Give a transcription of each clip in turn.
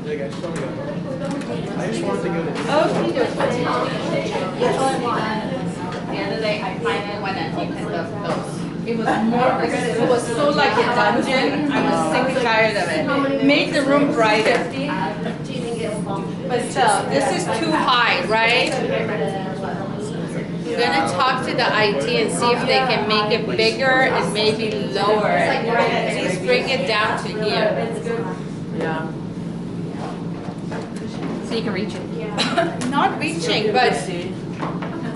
Hey guys, sorry. I just wanted to go to. The other day I finally went and opened up those. It was more, it was so like a dungeon. I was sick and tired of it. Made the room brighter. But still, this is too high, right? We're gonna talk to the IT and see if they can make it bigger and maybe lower it. At least bring it down to here. Yeah. So you can reach it. Not reaching, but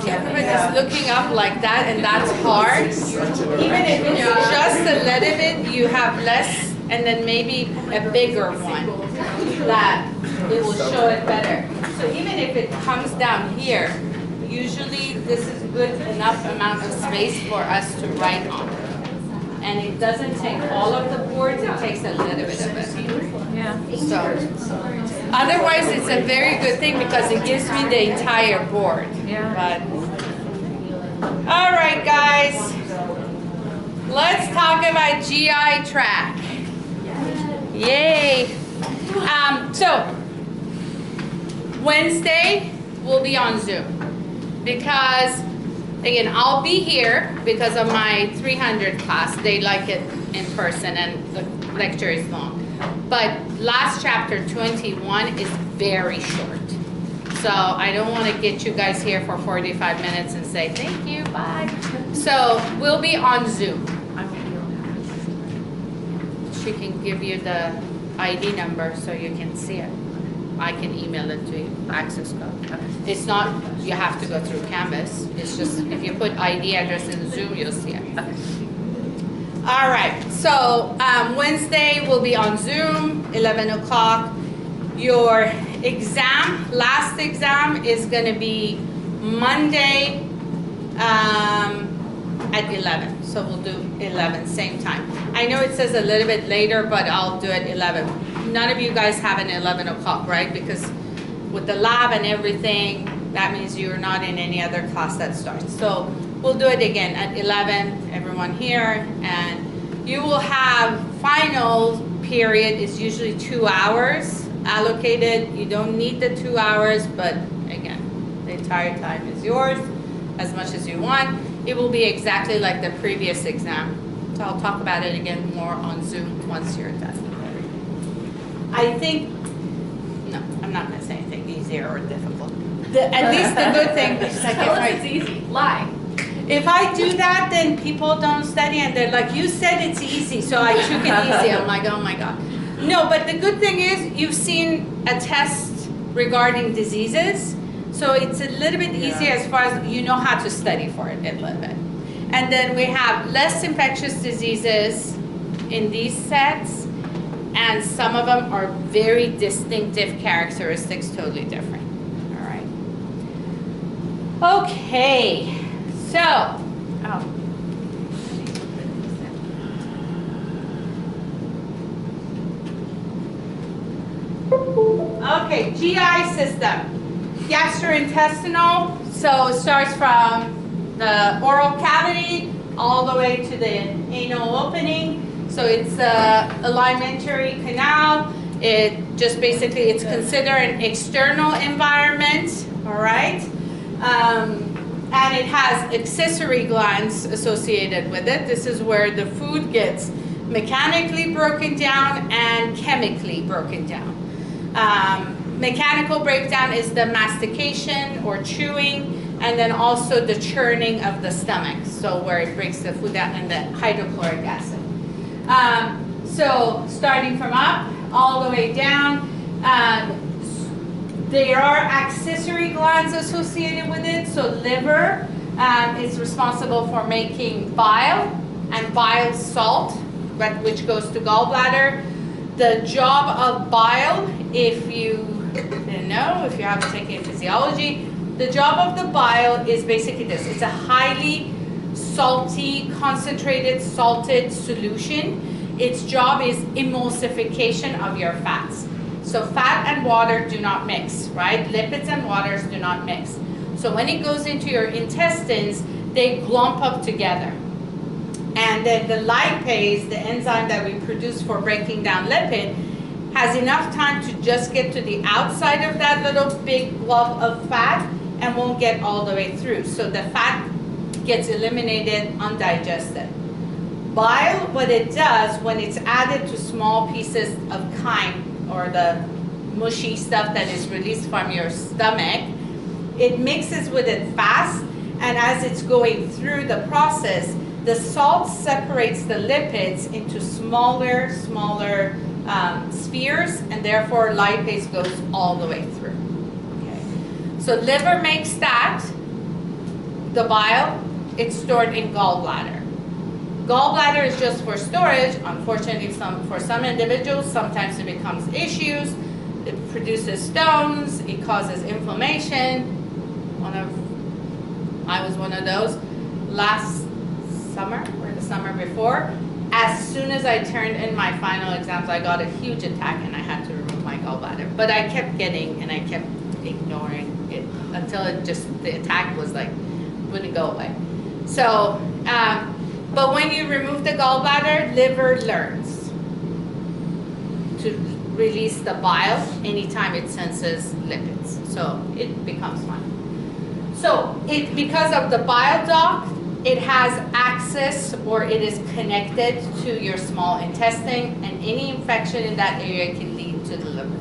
everybody's looking up like that, and that's hard. Even if it's just a little bit, you have less, and then maybe a bigger one that it will show it better. So even if it comes down here, usually this is good enough amount of space for us to write on. And it doesn't take all of the boards, it takes a little bit of it. Yeah. So, otherwise it's a very good thing because it gives me the entire board. Yeah. But, all right, guys, let's talk about GI tract. Yay! So, Wednesday we'll be on Zoom because, again, I'll be here because of my 300 class. They like it in person and the lecture is long. But last chapter 21 is very short. So I don't want to get you guys here for 45 minutes and say, thank you, bye. So we'll be on Zoom. She can give you the ID number so you can see it. I can email it to you, access code. It's not, you have to go through Canvas. It's just, if you put ID address in Zoom, you'll see it. All right, so Wednesday will be on Zoom, 11 o'clock. Your exam, last exam is gonna be Monday at 11. So we'll do 11, same time. I know it says a little bit later, but I'll do it 11. None of you guys have an 11 o'clock, right? Because with the lab and everything, that means you're not in any other class that starts. So we'll do it again at 11, everyone here, and you will have final period is usually 2 hours allocated. You don't need the 2 hours, but again, the entire time is yours as much as you want. It will be exactly like the previous exam. So I'll talk about it again more on Zoom once you're done. I think, no, I'm not gonna say anything easier or difficult. At least the good thing is I get right. It's easy. Lie. If I do that, then people don't study and they're like, you said it's easy, so I took it easy. I'm like, oh my God. No, but the good thing is you've seen a test regarding diseases, so it's a little bit easier as far as you know how to study for it a little bit. And then we have less infectious diseases in these sets, and some of them are very distinctive characteristics, totally different. All right. Okay. So, okay, GI system, gastrointestinal. So it starts from the oral cavity all the way to the anal opening. So it's a alimentary canal. It just basically, it's considered an external environment, all right? And it has accessory glands associated with it. This is where the food gets mechanically broken down and chemically broken down. Mechanical breakdown is the mastication or chewing, and then also the churning of the stomach, so where it breaks the food down, and the hydrochloric acid. So starting from up all the way down, there are accessory glands associated with it. So liver is responsible for making bile and bile salt, which goes to gallbladder. The job of bile, if you didn't know, if you haven't taken physiology, the job of the bile is basically this. It's a highly salty, concentrated, salted solution. Its job is emulsification of your fats. So fat and water do not mix, right? Lipids and waters do not mix. So when it goes into your intestines, they glomp up together. And then the lipase, the enzyme that we produce for breaking down lipid, has enough time to just get to the outside of that little big blob of fat and won't get all the way through. So the fat gets eliminated undigested. Bile, what it does when it's added to small pieces of chyme, or the mushy stuff that is released from your stomach, it mixes with it fast, and as it's going through the process, the salt separates the lipids into smaller spheres, and therefore lipase goes all the way through. Okay. So liver makes that. The bile, it's stored in gallbladder. Gallbladder is just for storage. Unfortunately, for some individuals, sometimes it becomes issues. It produces stones. It causes inflammation. I was one of those last summer or the summer before. As soon as I turned in my final exams, I got a huge attack and I had to remove my gallbladder. But I kept getting and I kept ignoring it until the attack was like, wouldn't go away. So, but when you remove the gallbladder, liver learns to release the bile anytime it senses lipids. So it becomes fine. So because of the bile duct, it has access, or it is connected to your small intestine, and any infection in that area can lead to the liver.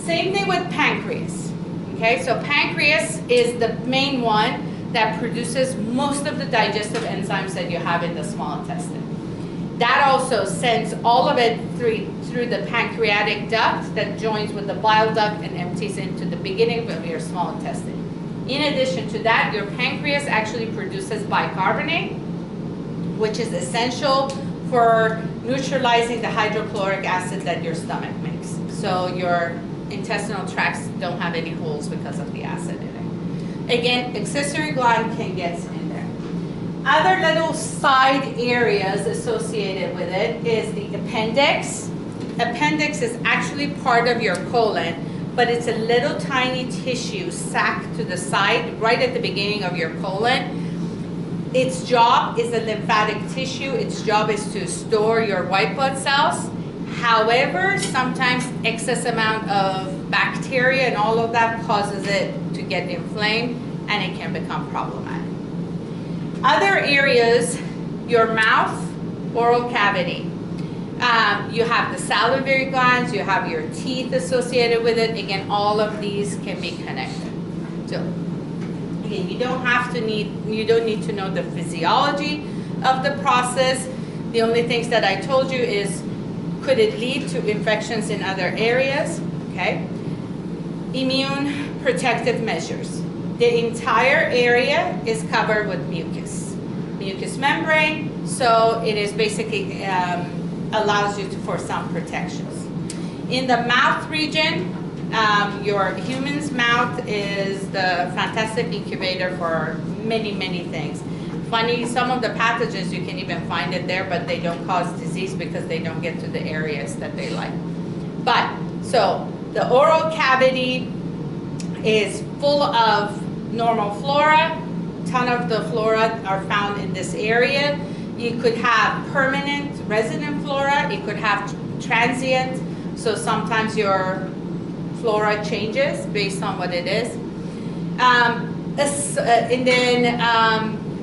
Same thing with pancreas. Okay, so pancreas is the main one that produces most of the digestive enzymes that you have in the small intestine. That also sends all of it through the pancreatic duct that joins with the bile duct and empties into the beginning of your small intestine. In addition to that, your pancreas actually produces bicarbonate, which is essential for neutralizing the hydrochloric acid that your stomach makes. So your intestinal tracts don't have any holes because of the acid in it. Again, accessory gland can get in there. Other little side areas associated with it is the appendix. Appendix is actually part of your colon, but it's a little tiny tissue sac to the side, right at the beginning of your colon. Its job is a lymphatic tissue. Its job is to store your white blood cells. However, sometimes excess amount of bacteria and all of that causes it to get inflamed, and it can become problematic. Other areas, your mouth, oral cavity. You have the salivary glands, you have your teeth associated with it. Again, all of these can be connected. So, again, you don't need to know the physiology of the process. The only things that I told you is, could it lead to infections in other areas? Okay. Immune protective measures. The entire area is covered with mucus membrane, so it is basically allows you for some protections. In the mouth region, your human's mouth is the fantastic incubator for many things. Funny, some of the pathogens you can even find it there, but they don't cause disease because they don't get to the areas that they like. But, so the oral cavity is full of normal flora. Ton of the flora are found in this area. You could have permanent resident flora. You could have transient. So sometimes your flora changes based on what it is. And then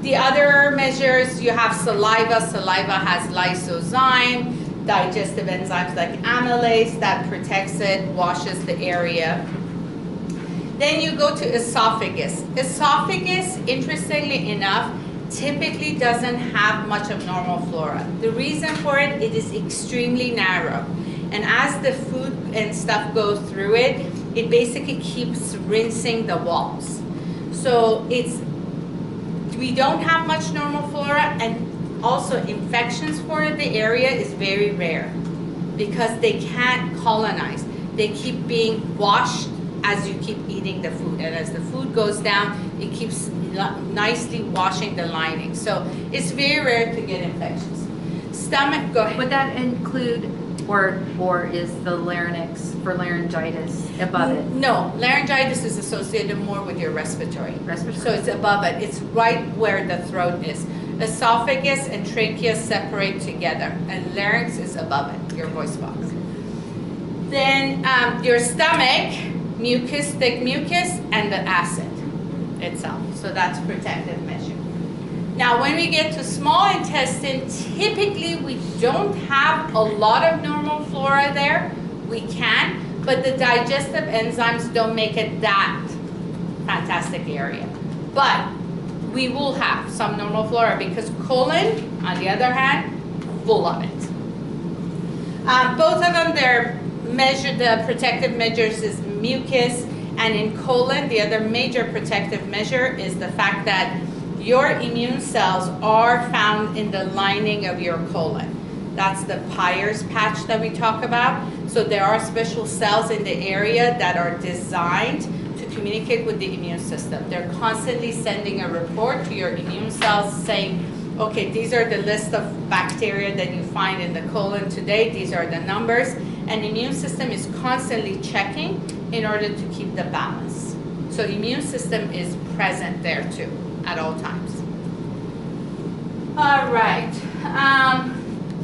the other measures, you have saliva. Saliva has lysozyme, digestive enzymes like amylase that protects it, washes the area. Then you go to esophagus. Esophagus, interestingly enough, typically doesn't have much of normal flora. The reason for it, it is extremely narrow. And as the food and stuff goes through it, it basically keeps rinsing the walls. So we don't have much normal flora, and also infections for the area is very rare because they can't colonize. They keep being washed as you keep eating the food, and as the food goes down, it keeps nicely washing the lining. So it's very rare to get infections. Stomach, go ahead. Would that include, or is the larynx for laryngitis above it? No, laryngitis is associated more with your respiratory. Respiratory. So it's above it. It's right where the throat is. Esophagus and trachea separate together, and larynx is above it, your voice box. Then your stomach, mucus, thick mucus, and the acid itself. So that's protective measure. Now, when we get to small intestine, typically we don't have a lot of normal flora there. We can, but the digestive enzymes don't make it that fantastic area. But we will have some normal flora because colon, on the other hand, full of it. Both of them, they're measured, the protective measures is mucus, and in colon, the other major protective measure is the fact that your immune cells are found in the lining of your colon. That's the Peyer's patch that we talk about. So there are special cells in the area that are designed to communicate with the immune system. They're constantly sending a report to your immune cells saying, okay, these are the list of bacteria that you find in the colon today. These are the numbers. And the immune system is constantly checking in order to keep the balance. So immune system is present there too at all times. All right.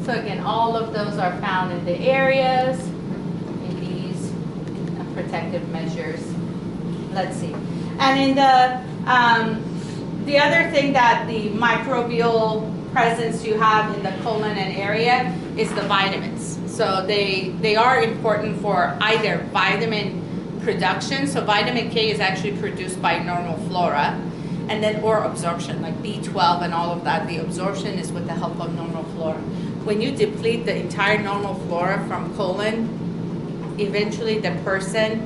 So again, all of those are found in the areas, in these protective measures. Let's see. And in the other thing that the microbial presence you have in the colon and area is the vitamins. So they are important for either vitamin production. So vitamin K is actually produced by normal flora, and then or absorption, like B12 and all of that. The absorption is with the help of normal flora. When you deplete the entire normal flora from colon, eventually the person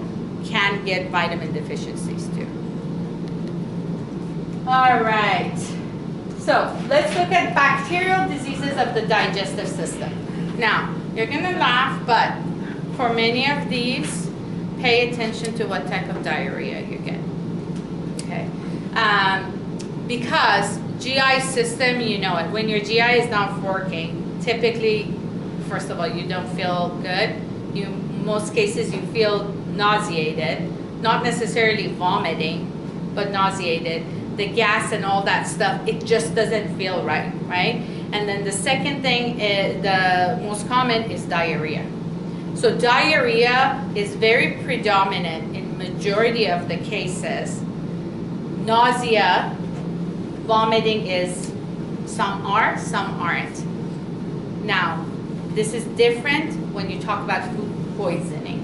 can get vitamin deficiencies too. All right, so let's look at bacterial diseases of the digestive system. Now, you're gonna laugh, but for many of these, pay attention to what type of diarrhea you get, okay? Because GI system, you know it, when your GI is not working, typically, first of all, you don't feel good. Most cases, you feel nauseated, not necessarily vomiting, but nauseated. The gas and all that stuff, it just doesn't feel right, right? And then the second thing, is, the most common is diarrhea. So diarrhea is very predominant in majority of the cases. Nausea, vomiting is, some are, some aren't. Now, this is different when you talk about food poisoning.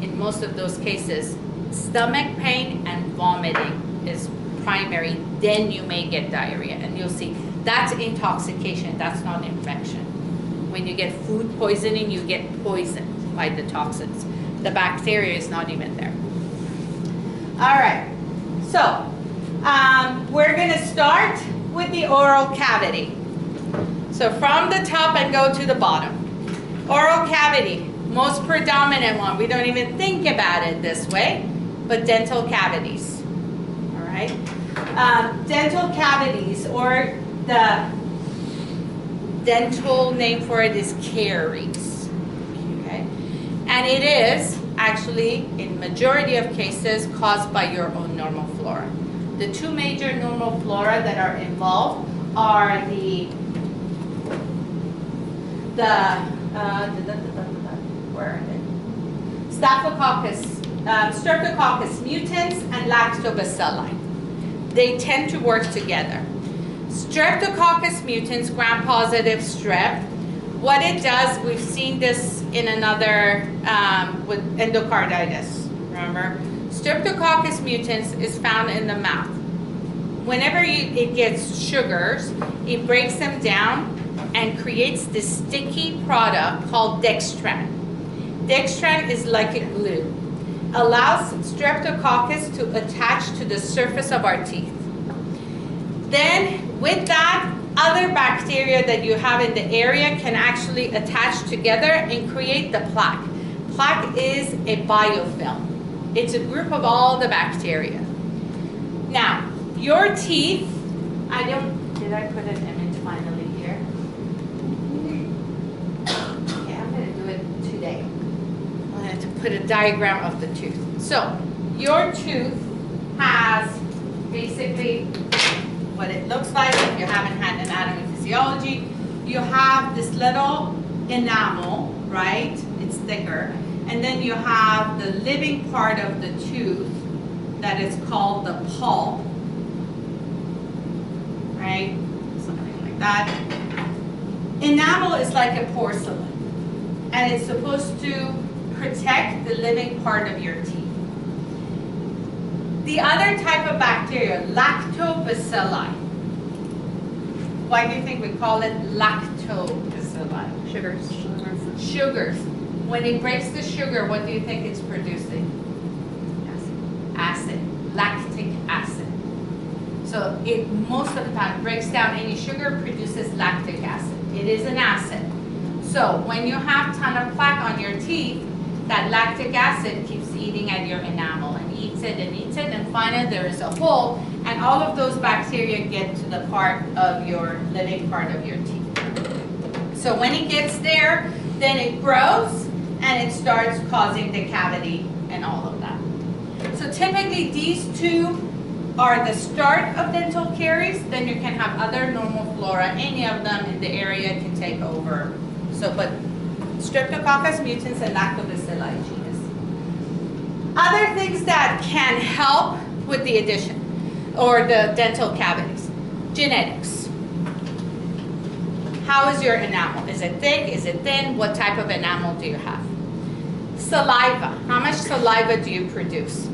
In most of those cases, stomach pain and vomiting is primary, then you may get diarrhea. And you'll see, that's intoxication, that's not infection. When you get food poisoning, you get poisoned by the toxins. The bacteria is not even there. All right, so we're gonna start with the oral cavity. So from the top and go to the bottom. Oral cavity, most predominant one. We don't even think about it this way, but dental cavities, all right? Dental cavities, or the dental name for it is caries, okay? And it is actually, in majority of cases, caused by your own normal flora. The two major normal flora that are involved are the where are they? Staphylococcus, Streptococcus mutans, and Lactobacilli. They tend to work together. Streptococcus mutans, gram-positive strep, what it does, we've seen this in another, with endocarditis, remember? Streptococcus mutans is found in the mouth. Whenever it gets sugars, it breaks them down and creates this sticky product called dextran. Dextran is like a glue. Allows Streptococcus to attach to the surface of our teeth. Then, with that, other bacteria that you have in the area can actually attach together and create the plaque. Plaque is a biofilm. It's a group of all the bacteria. Now, your teeth, did I put an image finally here? Okay, I'm gonna do it today. I'm going to put a diagram of the tooth. So, your tooth has basically what it looks like. If you haven't had anatomy physiology, you have this little enamel, right? It's thicker. And then you have the living part of the tooth that is called the pulp, right? Something like that. Enamel is like a porcelain, and it's supposed to protect the living part of your teeth. The other type of bacteria, lactobacilli. Why do you think we call it lactobacilli? Sugars. Sugars. When it breaks the sugar, what do you think it's producing? Acid. Lactic acid. So it most of the time breaks down any sugar, produces lactic acid. It is an acid. So when you have ton of plaque on your teeth, that lactic acid keeps eating at your enamel and eats it, and finally there is a hole, and all of those bacteria get to the part of your living part of your teeth. So when it gets there, then it grows and it starts causing the cavity and all of that. So typically these two are the start of dental caries. Then you can have other normal flora. Any of them in the area can take over. So, but Streptococcus mutans and Lactobacilli genus. Other things that can help with the addition or the dental cavities. Genetics. How is your enamel? Is it thick? Is it thin? What type of enamel do you have? Saliva. How much saliva do you produce?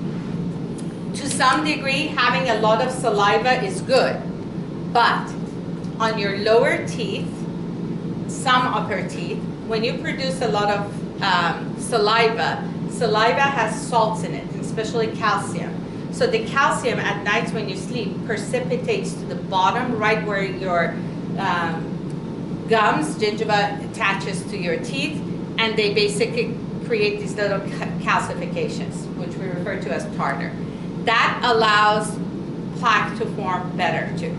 To some degree, having a lot of saliva is good, but on your lower teeth, some upper teeth, when you produce a lot of saliva has salts in it, especially calcium. So the calcium at night when you sleep precipitates to the bottom, right where your gums, gingiva attaches to your teeth, and they basically create these little calcifications, which we refer to as tartar. That allows plaque to form better too.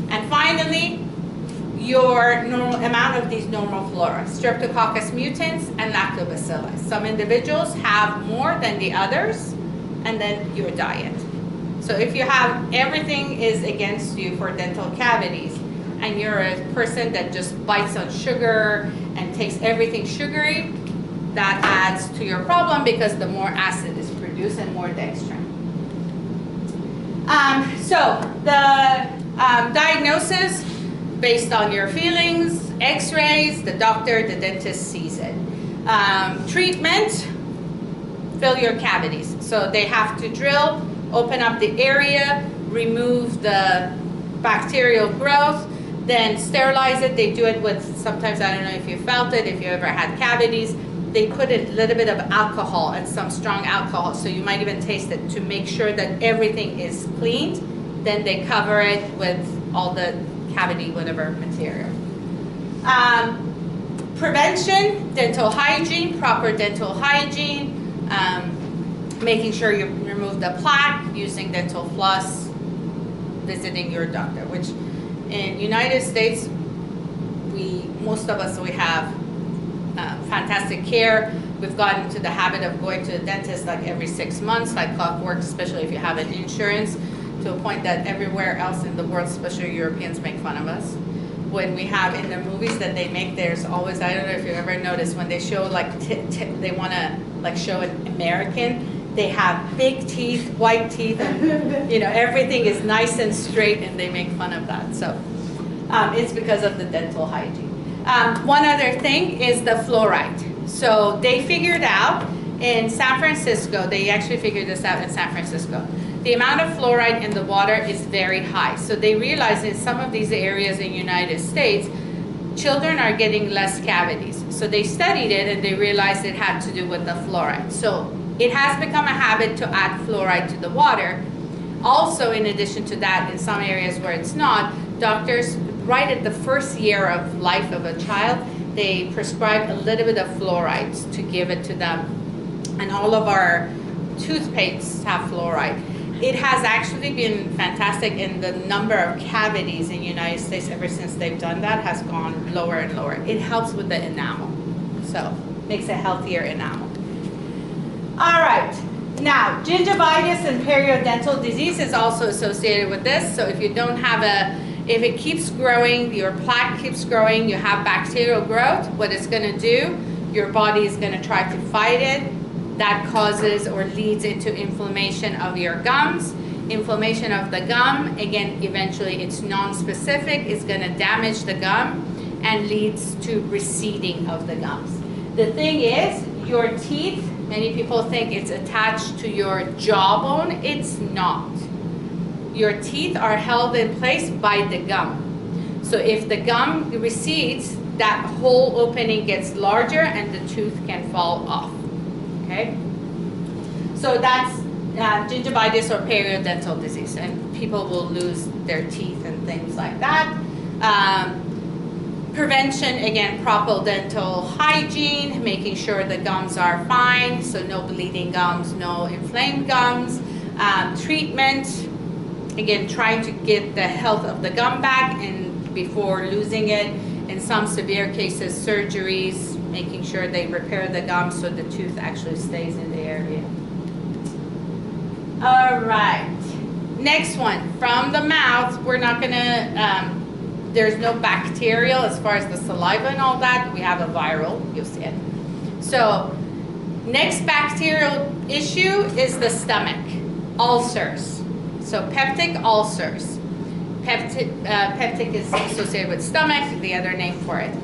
And finally, your normal amount of these normal flora, Streptococcus mutans and Lactobacilli. Some individuals have more than the others, and then your diet. So if you have everything is against you for dental cavities, and you're a person that just bites on sugar and takes everything sugary, that adds to your problem because the more acid is produced and more dextrin. So the diagnosis, based on your feelings, x-rays, the doctor, the dentist sees it. Treatment, fill your cavities. So they have to drill, open up the area, remove the bacterial growth, then sterilize it. They do it with, sometimes, I don't know if you felt it, if you ever had cavities, they put a little bit of alcohol and some strong alcohol, so you might even taste it to make sure that everything is cleaned. Then they cover it with all the cavity, whatever material. Prevention, dental hygiene, proper dental hygiene, making sure you remove the plaque, using dental floss, visiting your doctor, which in United States, most of us, we have fantastic care. We've gotten into the habit of going to the dentist like every 6 months, like clockwork, especially if you have an insurance, to a point that everywhere else in the world, especially Europeans, make fun of us. When we have in the movies that they make, there's always, I don't know if you've ever noticed, when they show like, they want to like show an American, they have big teeth, white teeth, and you know, everything is nice and straight, and they make fun of that. So it's because of the dental hygiene. One other thing is the fluoride. So they figured out in San Francisco, they actually figured this out in San Francisco, the amount of fluoride in the water is very high. So they realized in some of these areas in the United States, children are getting less cavities. So they studied it and they realized it had to do with the fluoride. So it has become a habit to add fluoride to the water. Also, in addition to that, in some areas where it's not, doctors, right at the first year of life of a child, they prescribe a little bit of fluoride to give it to them. And all of our toothpastes have fluoride. It has actually been fantastic, and the number of cavities in the United States ever since they've done that has gone lower and lower. It helps with the enamel, so makes a healthier enamel. All right, now gingivitis and periodontal disease is also associated with this. So if you don't have if it keeps growing, your plaque keeps growing, you have bacterial growth, what it's going to do, your body is going to try to fight it. That causes or leads into inflammation of your gums. Inflammation of the gum, again, eventually it's non-specific, it's going to damage the gum and leads to receding of the gums. The thing is, your teeth, many people think it's attached to your jawbone. It's not. Your teeth are held in place by the gum. So if the gum recedes, that whole opening gets larger and the tooth can fall off. Okay? So that's gingivitis or periodontal disease, and people will lose their teeth and things like that. Prevention, again, proper dental hygiene, making sure the gums are fine, so no bleeding gums, no inflamed gums. Treatment, again, trying to get the health of the gum back and before losing it. In some severe cases, surgeries, making sure they repair the gum so the tooth actually stays in the area. All right, next one, from the mouth, we're not gonna, there's no bacterial as far as the saliva and all that, we have a viral, you'll see it. So, next bacterial issue is the stomach, ulcers. So peptic ulcers. Peptic is associated with stomach, the other name for it.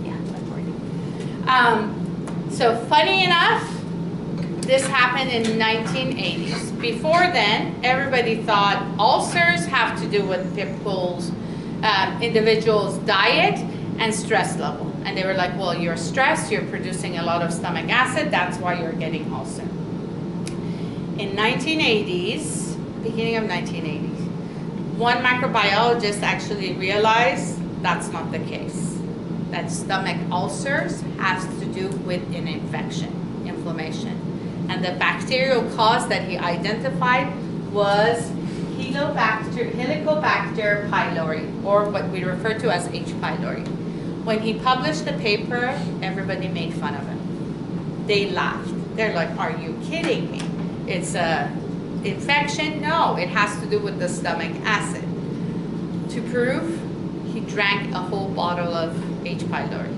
Yeah, so funny enough, this happened in the 1980s. Before then, everybody thought ulcers have to do with people's individual's diet and stress level. And they were like, well, you're stressed, you're producing a lot of stomach acid, that's why you're getting ulcer. In 1980s, beginning of 1980s, one microbiologist actually realized that's not the case. That stomach ulcers has to do with an infection, inflammation. And the bacterial cause that he identified was Helicobacter pylori, or what we refer to as H. pylori. When he published the paper, everybody made fun of him. They laughed. They're like, are you kidding me? It's a infection? No, it has to do with the stomach acid. To prove, he drank a whole bottle of H. pylori.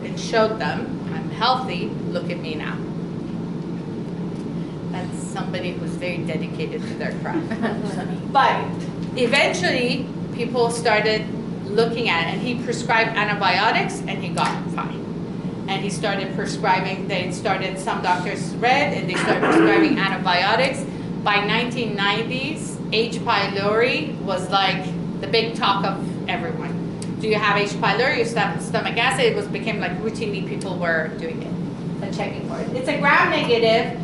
It showed them, I'm healthy, look at me now. That's somebody who's very dedicated to their craft. But eventually, people started looking at it, and he prescribed antibiotics, and he got fine. And he started prescribing, some doctors read, and they started prescribing antibiotics. By 1990s, H. pylori was like the big talk of everyone. Do you have H. pylori, your stomach acid? It became like routinely people were doing it and checking for it. It's a gram-negative.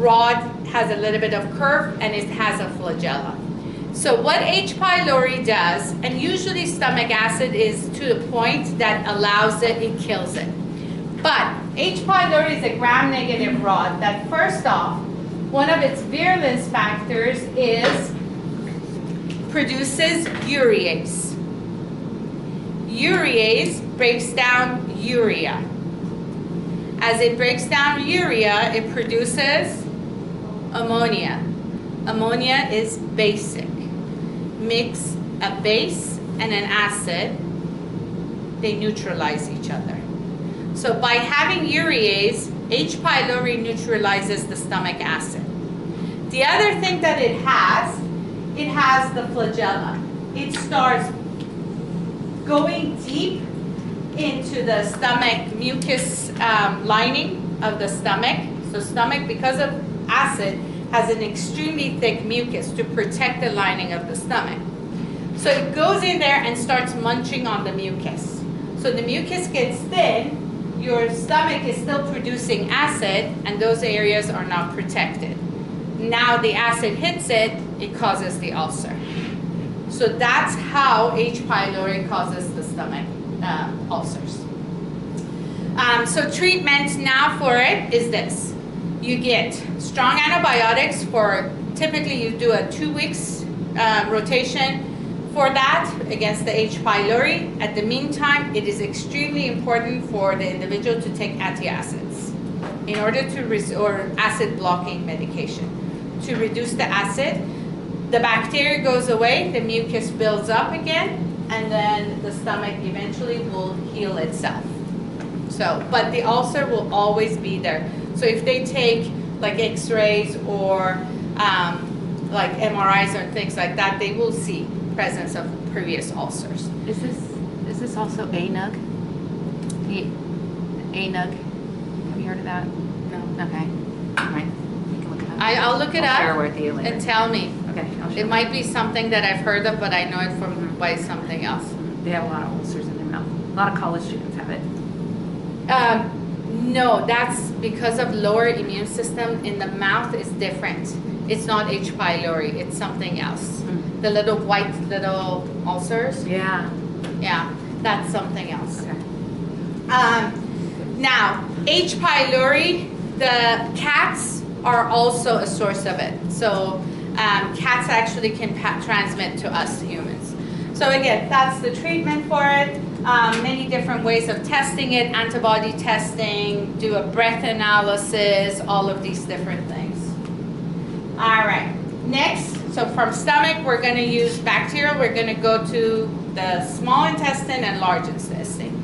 Rod has a little bit of curve, and it has a flagella. So what H. pylori does, and usually stomach acid is to the point that allows it, it kills it. But H. pylori is a gram-negative rod that, first off, one of its virulence factors is produces urease. Urease breaks down urea. As it breaks down urea, it produces ammonia. Ammonia is basic. Mix a base and an acid, they neutralize each other. So by having urease, H. pylori neutralizes the stomach acid. The other thing that it has the flagella. It starts going deep into the stomach mucus lining of the stomach. So stomach, because of acid, has an extremely thick mucus to protect the lining of the stomach. So it goes in there and starts munching on the mucus. So the mucus gets thin, your stomach is still producing acid, and those areas are not protected. Now the acid hits it, it causes the ulcer. So that's how H. pylori causes the stomach ulcers. So treatment now for it is this. You get strong antibiotics for, typically you do a 2 weeks rotation for that against the H. pylori. At the meantime, it is extremely important for the individual to take antacids in order to, or acid blocking medication, to reduce the acid. The bacteria goes away, the mucus builds up again, and then the stomach eventually will heal itself. So, but the ulcer will always be there. So if they take like x-rays or like MRIs or things like that, they will see presence of previous ulcers. Is this also ANUG? ANUG? Have you heard of that? No. Okay. All right. You can look it up. I'll look it I'll share up with you later. and tell me. Okay. I'll share. It might be something that I've heard of, but I know it from by something else. They have a lot of ulcers in their mouth. A lot of college students have it. No, that's because of lower immune system in the mouth is different. It's not H. pylori, it's something else. Mm. The little white little ulcers, Yeah. yeah, that's something else. Okay. Now, H. pylori, the cats are also a source of it. So cats actually can transmit to us humans. So again, that's the treatment for it. Many different ways of testing it, antibody testing, do a breath analysis, all of these different things. All right, next, so from stomach, we're gonna use bacterial, we're gonna go to the small intestine and large intestine.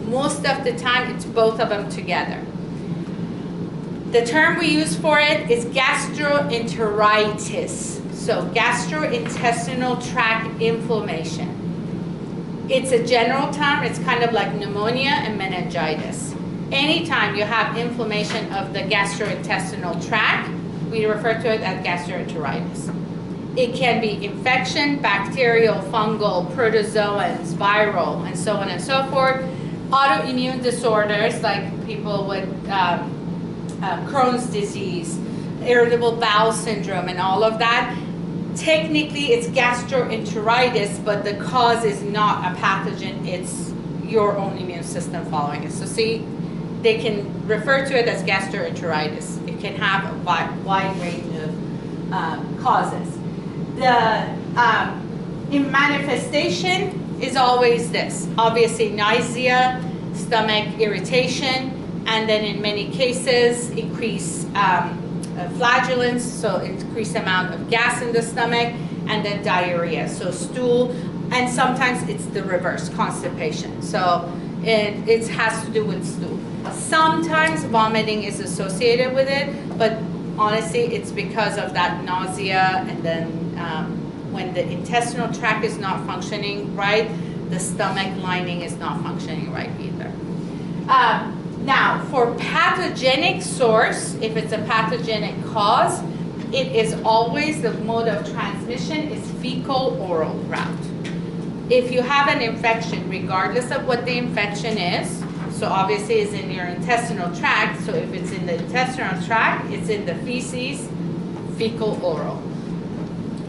Most of the time, it's both of them together. The term we use for it is gastroenteritis. So gastrointestinal tract inflammation. It's a general term, it's kind of like pneumonia and meningitis. Anytime you have inflammation of the gastrointestinal tract, we refer to it as gastroenteritis. It can be infection, bacterial, fungal, protozoans, viral, and so on and so forth. Autoimmune disorders like people with Crohn's disease, irritable bowel syndrome, and all of that. Technically, it's gastroenteritis, but the cause is not a pathogen. It's your own immune system following it. So see, they can refer to it as gastroenteritis. It can have a wide range of causes. The in manifestation is always this. Obviously, nausea, stomach irritation, and then in many cases, increased flatulence, so increased amount of gas in the stomach, and then diarrhea, so stool, and sometimes it's the reverse, constipation. So it has to do with stool. Sometimes vomiting is associated with it, but honestly, it's because of that nausea, and then when the intestinal tract is not functioning right, the stomach lining is not functioning right either. Now, for pathogenic source, if it's a pathogenic cause, it is always the mode of transmission is fecal-oral route. If you have an infection, regardless of what the infection is, so obviously it's in your intestinal tract, so if it's in the intestinal tract, it's in the feces, fecal-oral.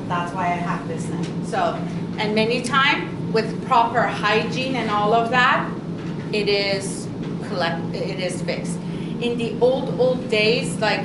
That's why I have this thing. So, and many times, with proper hygiene and all of that, it is fixed. In the old days, like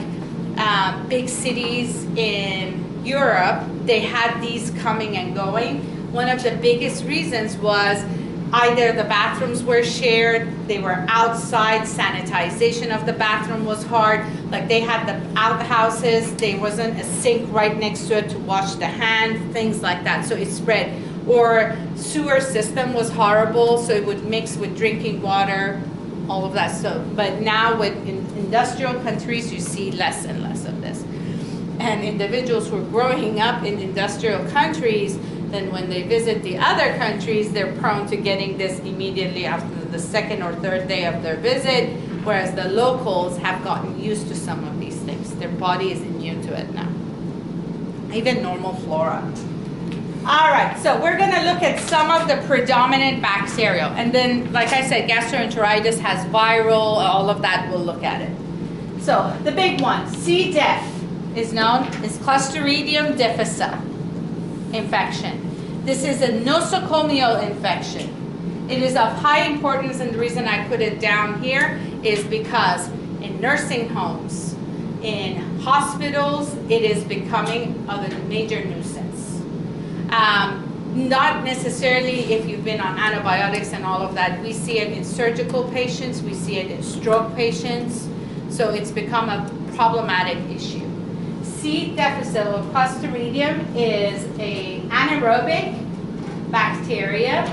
big cities in Europe, they had these coming and going. One of the biggest reasons was either the bathrooms were shared, they were outside, sanitization of the bathroom was hard, like they had the outhouses, there wasn't a sink right next to it to wash the hands, things like that, so it spread. Or sewer system was horrible, so it would mix with drinking water, all of that. So, but now with industrial countries, you see less and less of this. And individuals who are growing up in industrial countries, then when they visit the other countries, they're prone to getting this immediately after the second or third day of their visit, whereas the locals have gotten used to some of these things. Their body is immune to it now. Even normal flora. All right, so we're gonna look at some of the predominant bacterial. And then, like I said, gastroenteritis has viral, all of that, we'll look at it. So the big one, C. diff, is known as Clostridium difficile infection. This is a nosocomial infection. It is of high importance, and the reason I put it down here is because in nursing homes, in hospitals, it is becoming a major nuisance. Not necessarily if you've been on antibiotics and all of that. We see it in surgical patients, we see it in stroke patients, so it's become a problematic issue. C. difficile or Clostridium is an anaerobic bacteria.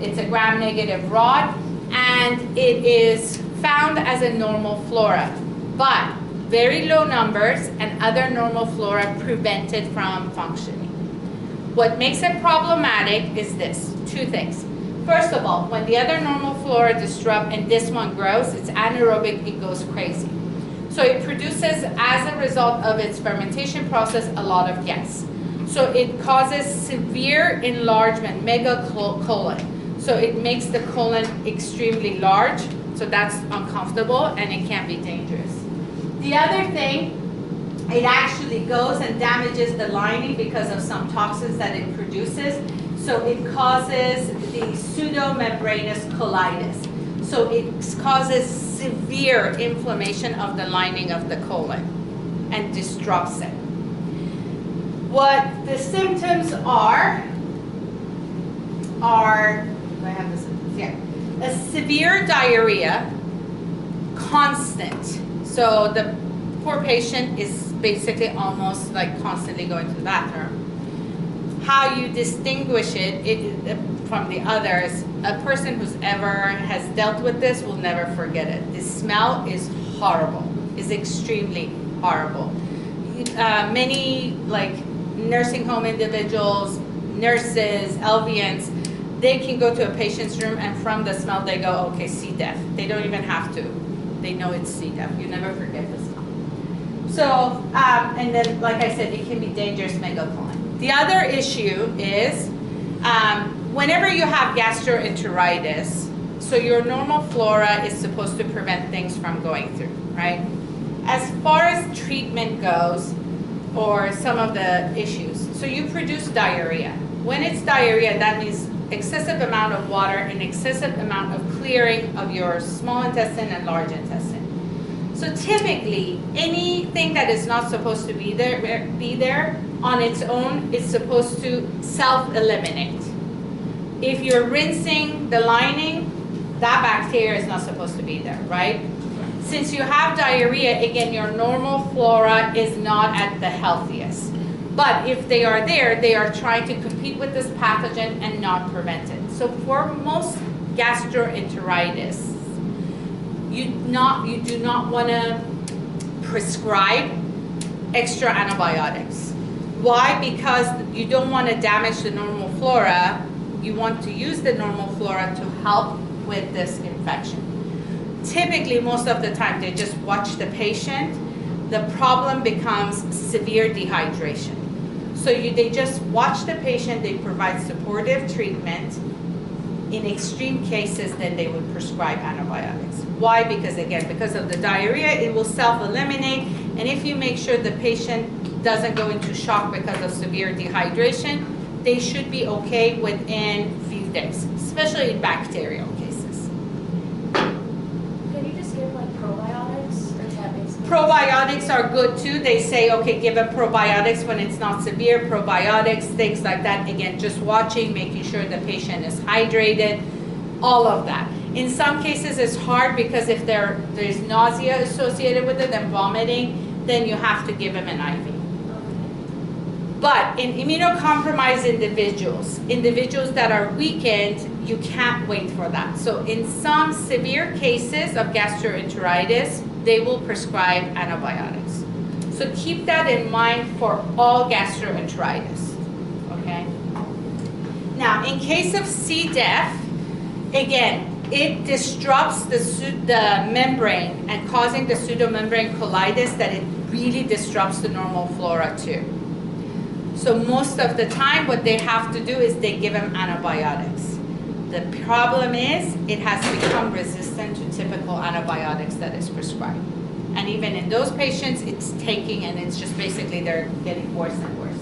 It's a gram-negative rod, and it is found as a normal flora, but very low numbers and other normal flora prevent it from functioning. What makes it problematic is this, two things. First of all, when the other normal flora disrupt and this one grows, it's anaerobic, it goes crazy. So it produces, as a result of its fermentation process, a lot of gas. So it causes severe enlargement, megacolon. So it makes the colon extremely large, so that's uncomfortable and it can be dangerous. The other thing, it actually goes and damages the lining because of some toxins that it produces. So it causes the pseudomembranous colitis. So it causes severe inflammation of the lining of the colon and disrupts it. What the symptoms are, do I have the symptoms? Yeah. A severe diarrhea, constant. So the poor patient is basically almost like constantly going to the bathroom. How you distinguish it from the others, a person who's ever has dealt with this will never forget it. The smell is horrible, is extremely horrible. Many like nursing home individuals, nurses, LVNs, they can go to a patient's room and from the smell they go, okay, C. diff. They don't even have to. They know it's C. diff. You never forget the smell. So, and then like I said, it can be dangerous megacolon. The other issue is whenever you have gastroenteritis, so your normal flora is supposed to prevent things from going through, right? As far as treatment goes, or some of the issues, so you produce diarrhea. When it's diarrhea, that means excessive amount of water and excessive amount of clearing of your small intestine and large intestine. So typically, anything that is not supposed to be there on its own is supposed to self-eliminate. If you're rinsing the lining, that bacteria is not supposed to be there, right? Since you have diarrhea, again, your normal flora is not at the healthiest. But if they are there, they are trying to compete with this pathogen and not prevent it. So for most gastroenteritis, you do not want to prescribe extra antibiotics. Why? Because you don't want to damage the normal flora. You want to use the normal flora to help with this infection. Typically, most of the time, they just watch the patient. The problem becomes severe dehydration. So they just watch the patient, they provide supportive treatment. In extreme cases, then they would prescribe antibiotics. Why? Because again, because of the diarrhea, it will self-eliminate. And if you make sure the patient doesn't go into shock because of severe dehydration, they should be okay within a few days, especially in bacterial cases. Can you just give like probiotics, or is that basically? Probiotics are good too. They say, okay, give a probiotics when it's not severe, probiotics, things like that. Again, just watching, making sure the patient is hydrated, all of that. In some cases, it's hard because if there's nausea associated with it and vomiting, then you have to give them an IV. But in immunocompromised individuals that are weakened, you can't wait for that. So in some severe cases of gastroenteritis, they will prescribe antibiotics. So keep that in mind for all gastroenteritis, okay? Now, in case of C. diff, again, it disrupts the membrane and causing the pseudomembrane colitis that it really disrupts the normal flora too. So most of the time, what they have to do is they give them antibiotics. The problem is it has become resistant to typical antibiotics that is prescribed. And even in those patients, it's taking and it's just basically they're getting worse and worse.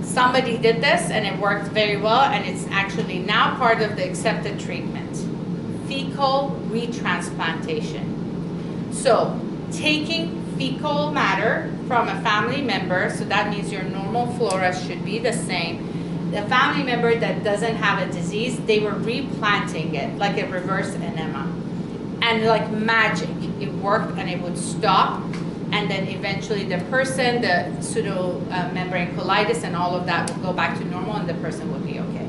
Somebody did this and it worked very well, and it's actually now part of the accepted treatment. Fecal retransplantation. So taking fecal matter from a family member, so that means your normal flora should be the same. The family member that doesn't have a disease, they were replanting it like a reverse enema. And like magic, it worked and it would stop. And then eventually the person, the pseudomembrane colitis and all of that will go back to normal and the person will be okay.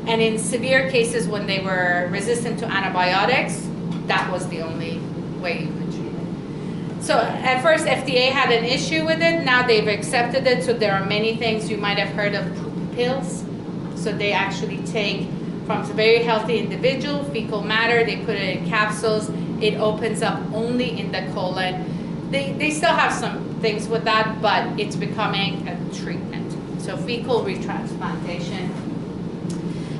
And in severe cases, when they were resistant to antibiotics, that was the only way you could treat it. So at first, FDA had an issue with it. Now they've accepted it. So there are many things you might have heard of poop pills. So they actually take from a very healthy individual, fecal matter, they put it in capsules. It opens up only in the colon. They still have some things with that, but it's becoming a treatment. So fecal retransplantation.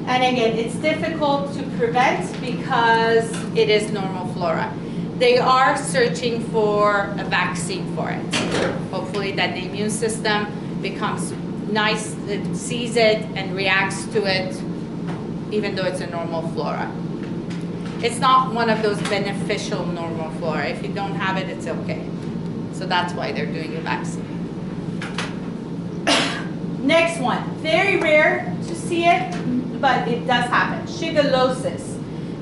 And again, it's difficult to prevent because it is normal flora. They are searching for a vaccine for it. Hopefully that the immune system becomes nice, it sees it and reacts to it, even though it's a normal flora. It's not one of those beneficial normal flora. If you don't have it, it's okay. So that's why they're doing a vaccine. Next one, very rare to see it, but it does happen. Shigellosis.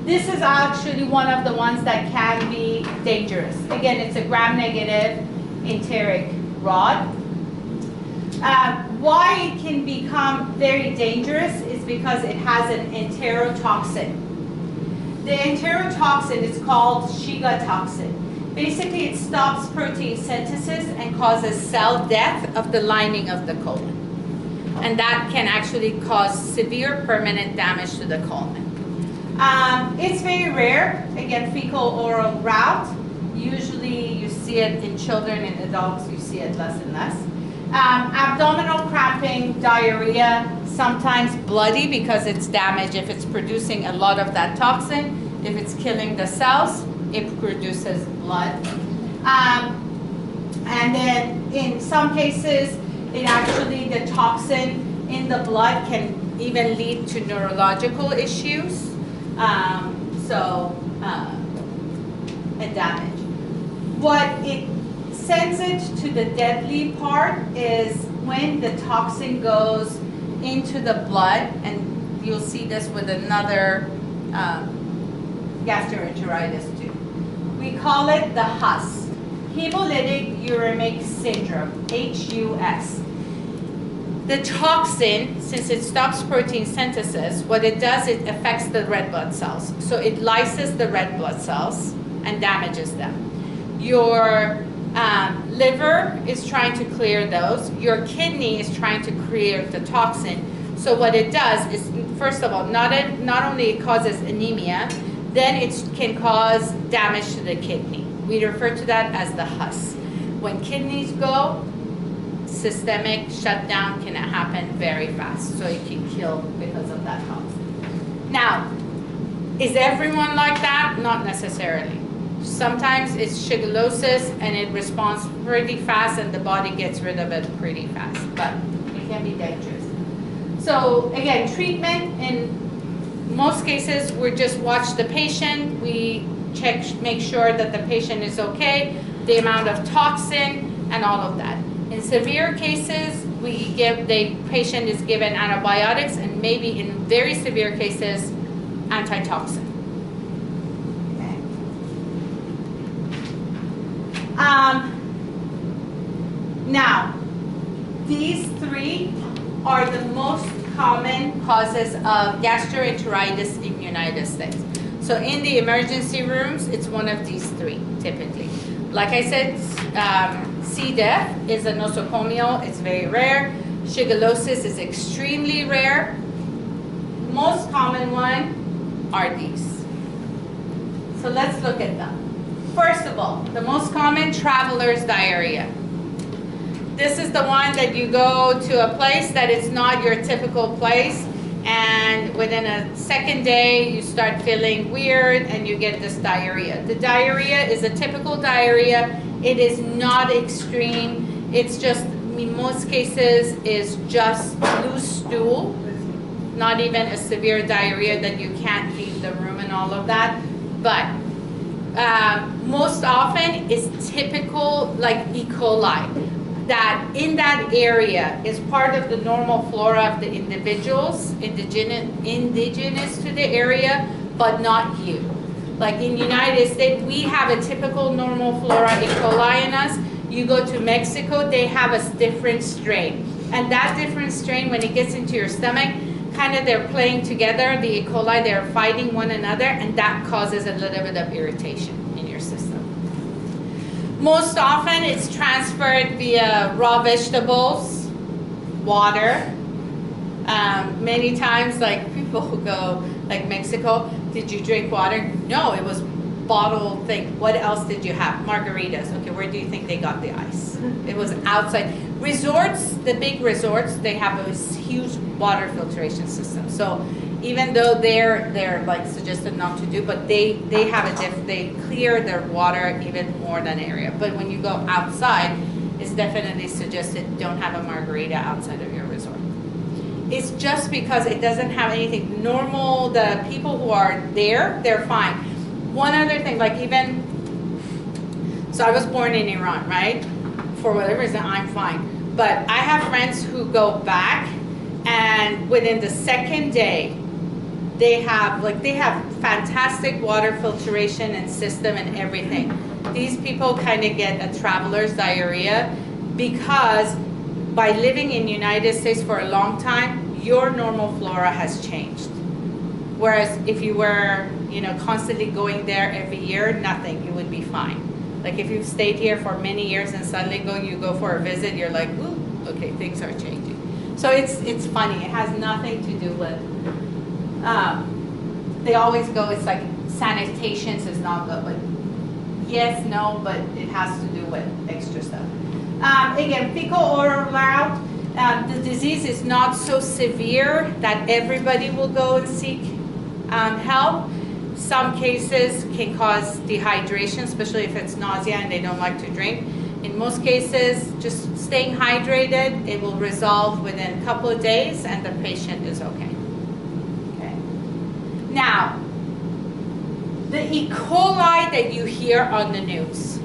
This is actually one of the ones that can be dangerous. Again, it's a gram-negative enteric rod. Why it can become very dangerous is because it has an enterotoxin. The enterotoxin is called Shiga toxin. Basically, it stops protein synthesis and causes cell death of the lining of the colon. And that can actually cause severe permanent damage to the colon. It's very rare, again, fecal-oral route. Usually you see it in children and adults, you see it less and less. Abdominal cramping, diarrhea, sometimes bloody because it's damaged if it's producing a lot of that toxin. If it's killing the cells, it produces blood. And then in some cases, it actually, the toxin in the blood can even lead to neurological issues. And damage. What it sends it to the deadly part is when the toxin goes into the blood, and you'll see this with another gastroenteritis too. We call it the HUS, hemolytic uremic syndrome, HUS. The toxin, since it stops protein synthesis, what it does, it affects the red blood cells. So it lyses the red blood cells and damages them. Your liver is trying to clear those. Your kidney is trying to clear the toxin. So what it does is, first of all, not only it causes anemia, then it can cause damage to the kidney. We refer to that as the HUS. When kidneys go, systemic shutdown can happen very fast, so it can kill because of that toxin. Now, is everyone like that? Not necessarily. Sometimes it's shigellosis and it responds pretty fast and the body gets rid of it pretty fast, but it can be dangerous. So again, treatment, in most cases, we just watch the patient, we check, make sure that the patient is okay, the amount of toxin and all of that. In severe cases, we give, the patient is given antibiotics and maybe in very severe cases, antitoxin. Okay. Now, these three are the most common causes of gastroenteritis in the United States. So in the emergency rooms, it's one of these three, typically. Like I said, C. diff is a nosocomial, it's very rare. Shigellosis is extremely rare. Most common one are these. So let's look at them. First of all, the most common, traveler's diarrhea. This is the one that you go to a place that is not your typical place, and within a second day you start feeling weird and you get this diarrhea. The diarrhea is a typical diarrhea. It is not extreme. It's just, in most cases, is just loose stool, not even a severe diarrhea that you can't leave the room and all of that. But most often is typical like E. coli. That in that area is part of the normal flora of the individuals, indigenous to the area, but not you. Like in the United States, we have a typical normal flora E. coli in us. You go to Mexico, they have a different strain. And that different strain, when it gets into your stomach, kind of they're playing together, the E. coli, they're fighting one another, and that causes a little bit of irritation in your system. Most often it's transferred via raw vegetables, water. Many times, like people who go, like Mexico, did you drink water? No, it was bottled thing. What else did you have? Margaritas. Okay, where do you think they got the ice? It was outside. Resorts, the big resorts, they have a huge water filtration system. So even though they're like suggested not to do, but they have they clear their water even more than area. But when you go outside, it's definitely suggested don't have a margarita outside of your resort. It's just because it doesn't have anything normal. The people who are there, they're fine. One other thing, like even, so I was born in Iran, right? For whatever reason, I'm fine. But I have friends who go back, and within the second day, they have fantastic water filtration and system and everything. These people kind of get a traveler's diarrhea because by living in the United States for a long time, your normal flora has changed. Whereas if you were, constantly going there every year, nothing, you would be fine. Like if you've stayed here for many years and suddenly you go for a visit, you're like, ooh, okay, things are changing. So it's funny. It has nothing to do with, they always go, it's like sanitations is not good, but yes, no, but it has to do with extra stuff. Again, fecal oral route, the disease is not so severe that everybody will go and seek help. Some cases can cause dehydration, especially if it's nausea and they don't like to drink. In most cases, just staying hydrated, it will resolve within a couple of days and the patient is okay. Okay. Now, the E. coli that you hear on the news.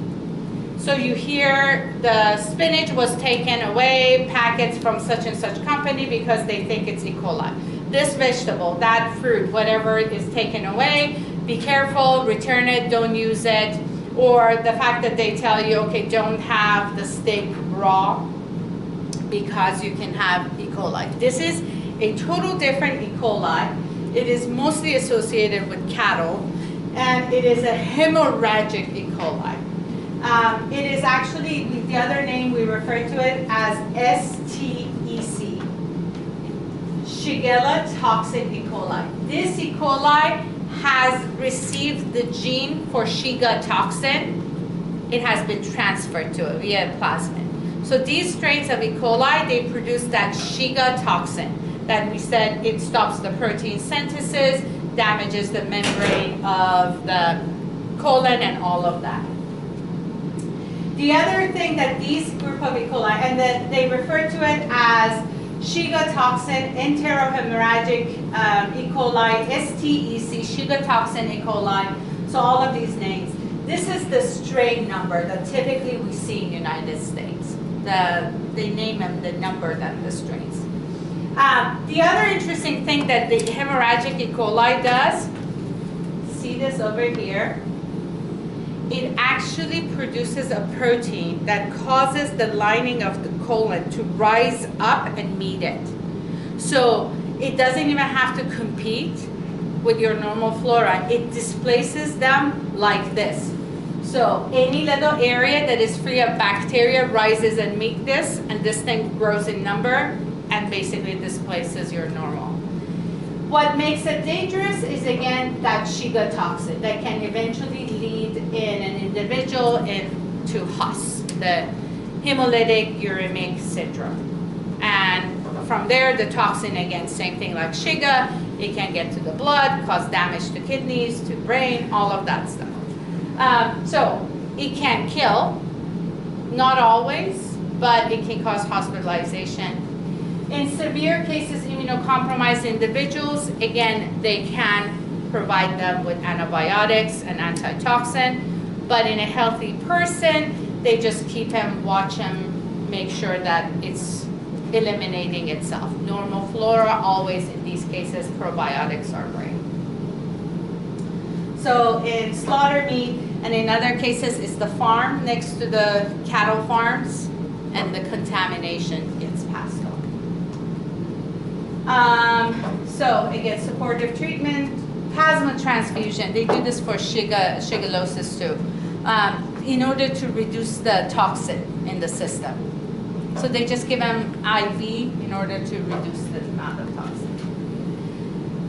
So you hear the spinach was taken away, packets from such and such company because they think it's E. coli. This vegetable, that fruit, whatever is taken away, be careful, return it, don't use it. Or the fact that they tell you, okay, don't have the steak raw because you can have E. coli. This is a total different E. coli. It is mostly associated with cattle, and it is a hemorrhagic E. coli. It is actually, the other name we refer to it as STEC, Shigella toxin E. coli. This E. coli has received the gene for Shiga toxin. It has been transferred to it via plasmid. So these strains of E. coli, they produce that Shiga toxin that we said it stops the protein synthesis, damages the membrane of the colon and all of that. The other thing that these group of E. coli, and then they refer to it as Shiga toxin, enterohemorrhagic E. coli, STEC, Shiga toxin E. coli, so all of these names. This is the strain number that typically we see in the United States. They name them the number that the strains. The other interesting thing that the hemorrhagic E. coli does, see this over here, it actually produces a protein that causes the lining of the colon to rise up and meet it. So it doesn't even have to compete with your normal flora. It displaces them like this. So any little area that is free of bacteria rises and meet this, and this thing grows in number and basically displaces your normal. What makes it dangerous is, again, that Shiga toxin that can eventually lead in an individual into HUS, the hemolytic uremic syndrome. And from there, the toxin, again, same thing like Shiga, it can get to the blood, cause damage to kidneys, to brain, all of that stuff. So it can kill, not always, but it can cause hospitalization. In severe cases, immunocompromised individuals, again, they can provide them with antibiotics and antitoxin, but in a healthy person, they just keep him, watch him, make sure that it's eliminating itself. Normal flora, always in these cases, probiotics are great. So in slaughter meat, and in other cases, it's the farm next to the cattle farms, and the contamination gets passed on. So again, supportive treatment, plasma transfusion. They do this for shigellosis too, in order to reduce the toxin in the system. So they just give them IV in order to reduce the amount of toxin.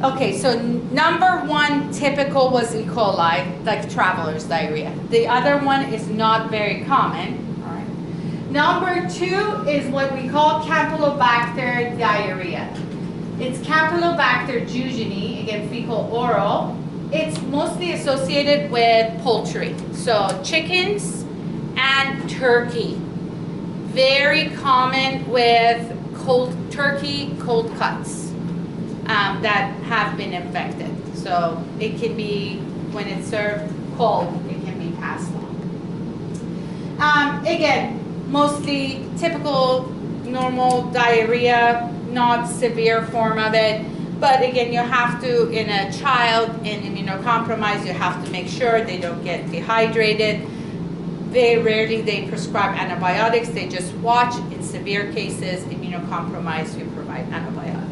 Okay, so number one typical was E. coli, like traveler's diarrhea. The other one is not very common. All right. Number two is what we call Campylobacter diarrhea. It's Campylobacter jejuni, again fecal oral. It's mostly associated with poultry, so chickens and turkey. Very common with cold turkey, cold cuts. That have been infected. So it can be, when it's served cold, it can be passed on. Again, mostly typical normal diarrhea, not severe form of it. But again, you have to, in a child in immunocompromised, you have to make sure they don't get dehydrated. Very rarely they prescribe antibiotics. They just watch. In severe cases, immunocompromised, you provide antibiotics.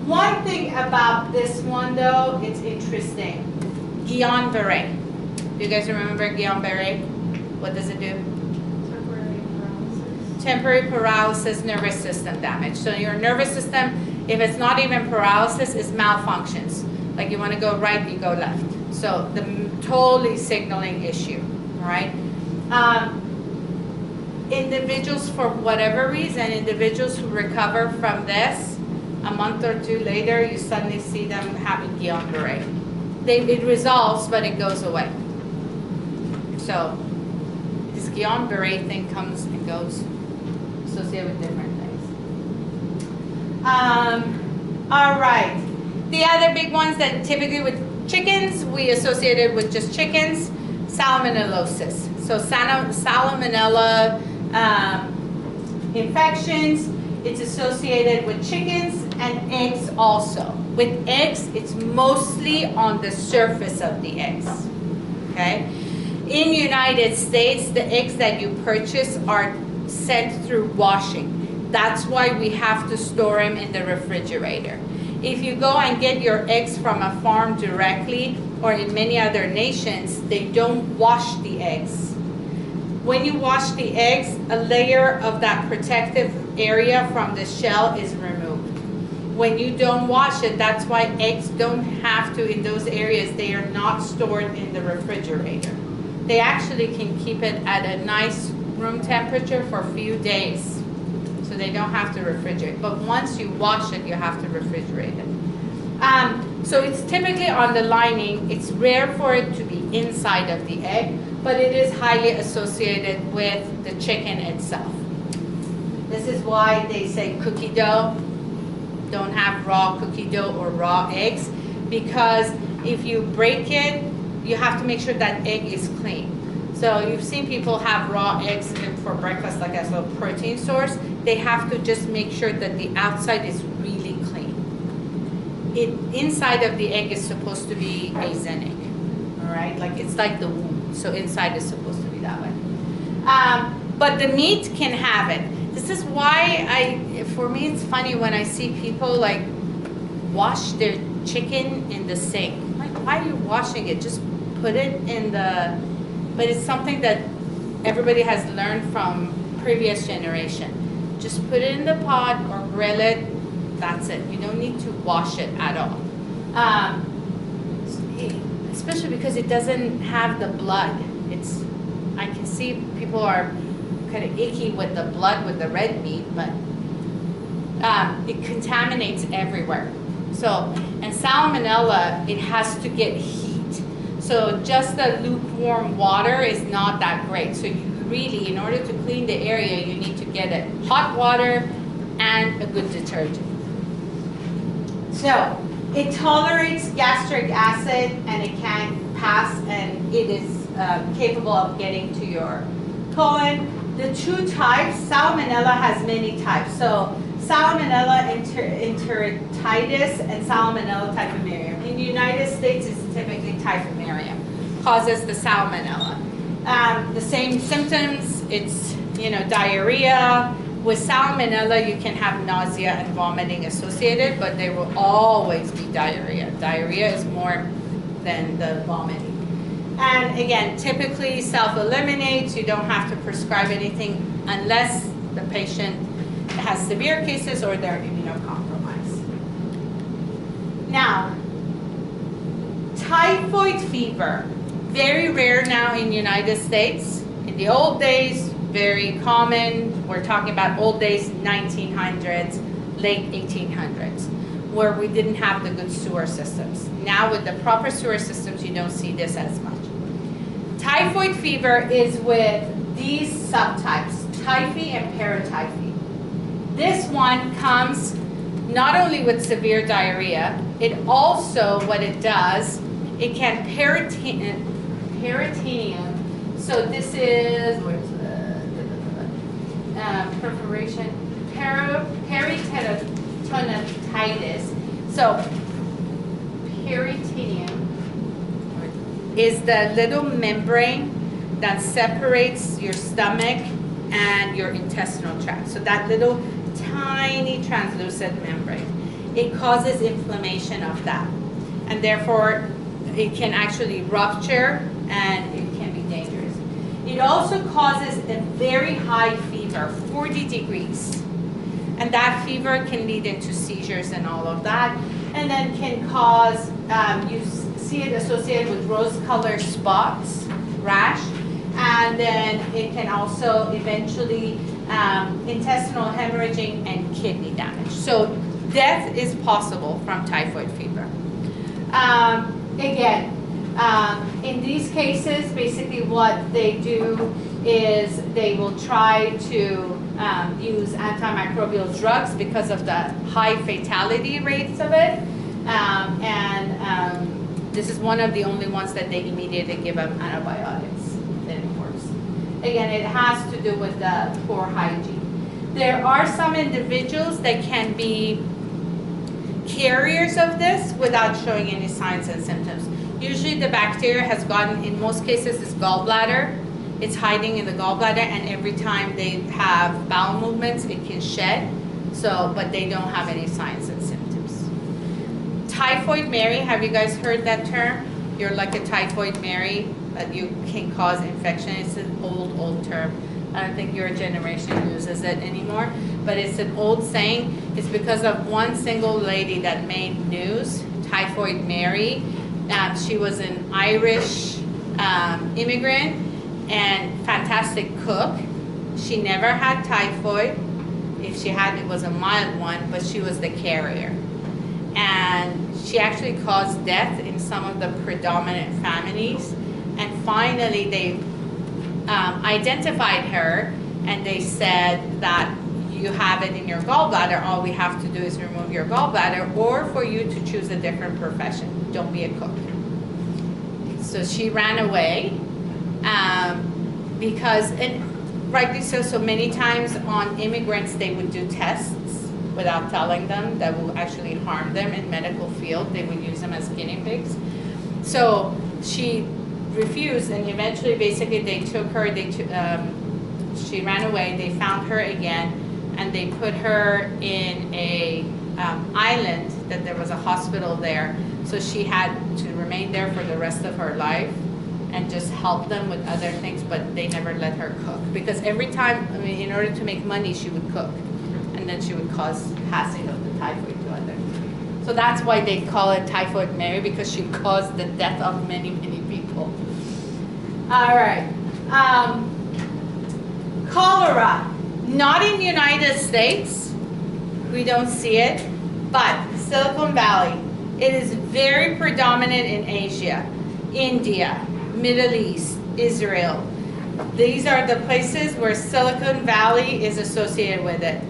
One thing about this one though, it's interesting. Guillain-Barré. Do you guys remember Guillain-Barré? What does it do? Temporary paralysis. Temporary paralysis, nervous system damage. So your nervous system, if it's not even paralysis, is malfunctions. Like you want to go right, you go left. So the totally signaling issue, all right? Individuals, for whatever reason, individuals who recover from this, a month or two later, you suddenly see them having Guillain-Barré. It resolves, but it goes away. So this Guillain-Barré thing comes and goes, associated with different things. All right. The other big ones that typically with chickens, we associated with just chickens, salmonellosis. So salmonella infections, it's associated with chickens and eggs also. With eggs, it's mostly on the surface of the eggs, okay? In United States, the eggs that you purchase are sent through washing. That's why we have to store them in the refrigerator. If you go and get your eggs from a farm directly, or in many other nations, they don't wash the eggs. When you wash the eggs, a layer of that protective area from the shell is removed. When you don't wash it, that's why eggs don't have to, in those areas, they are not stored in the refrigerator. They actually can keep it at a nice room temperature for a few days. So they don't have to refrigerate. But once you wash it, you have to refrigerate it. So it's typically on the lining. It's rare for it to be inside of the egg, but it is highly associated with the chicken itself. This is why they say cookie dough. Don't have raw cookie dough or raw eggs, because if you break it, you have to make sure that egg is clean. So you've seen people have raw eggs for breakfast, like as a protein source. They have to just make sure that the outside is really clean. Inside of the egg is supposed to be acidic, all right? Like it's like the womb, so inside is supposed to be that way. But the meat can have it. This is why for me it's funny when I see people like wash their chicken in the sink. I'm like, why are you washing it? Just put it in the, but it's something that everybody has learned from previous generation. Just put it in the pot or grill it, that's it. You don't need to wash it at all. Especially because it doesn't have the blood. I can see people are kind of icky with the blood, with the red meat, but it contaminates everywhere. So, and salmonella, it has to get heat. So just the lukewarm water is not that great. So you really, in order to clean the area, you need to get it hot water and a good detergent. So it tolerates gastric acid and it can pass, and it is capable of getting to your colon. The two types, salmonella has many types. So salmonella enteritis and salmonella typhimurium. In the United States, it's typically typhimurium, causes the salmonella. The same symptoms, it's diarrhea, With salmonella, you can have nausea and vomiting associated, but there will always be diarrhea. Diarrhea is more than the vomiting. And again, typically self-eliminates. You don't have to prescribe anything unless the patient has severe cases or they're immunocompromised. Now, typhoid fever, very rare now in the United States. In the old days, very common. We're talking about old days, 1900s, late 1800s, where we didn't have the good sewer systems. Now with the proper sewer systems, you don't see this as much. Typhoid fever is with these subtypes, typhi and paratyphi. This one comes not only with severe diarrhea, it also, what it does, it can peritoneum. So this is, where's the perforation, peritonitis. So peritoneum is the little membrane that separates your stomach and your intestinal tract. So that little tiny translucent membrane. It causes inflammation of that. And therefore, it can actually rupture and it can be dangerous. It also causes a very high fever, 40 degrees. And that fever can lead into seizures and all of that. And then can cause, you see it associated with rose-colored spots, rash. And then it can also eventually intestinal hemorrhaging and kidney damage. So death is possible from typhoid fever. Again, in these cases, basically what they do is they will try to use antimicrobial drugs because of the high fatality rates of it. This is one of the only ones that they immediately give them antibiotics. Then it works. Again, it has to do with the poor hygiene. There are some individuals that can be carriers of this without showing any signs and symptoms. Usually the bacteria has gotten, in most cases, it's gallbladder. It's hiding in the gallbladder, and every time they have bowel movements, it can shed. So, but they don't have any signs and symptoms. Typhoid Mary, have you guys heard that term? You're like a typhoid Mary, but you can cause infection. It's an old term. I don't think your generation uses it anymore, but it's an old saying. It's because of one single lady that made news, Typhoid Mary. She was an Irish immigrant and fantastic cook. She never had typhoid. If she had, it was a mild one, but she was the carrier. And she actually caused death in some of the predominant families. And finally, they identified her, and they said that you have it in your gallbladder. All we have to do is remove your gallbladder, or for you to choose a different profession. Don't be a cook. So she ran away because, and rightly so many times on immigrants, they would do tests without telling them that will actually harm them in medical field. They would use them as guinea pigs. So she refused, and eventually basically they took her, she ran away, they found her again, and they put her in a island that there was a hospital there. So she had to remain there for the rest of her life and just help them with other things, but they never let her cook. Because every time, I mean, in order to make money, she would cook. And then she would cause passing of the typhoid to others. So that's why they call it Typhoid Mary, because she caused the death of many, many people. All right. Cholera, not in the United States. We don't see it, but Silicon Valley. It is very predominant in Asia, India, Middle East, Israel. These are the places where Silicon Valley is associated with it.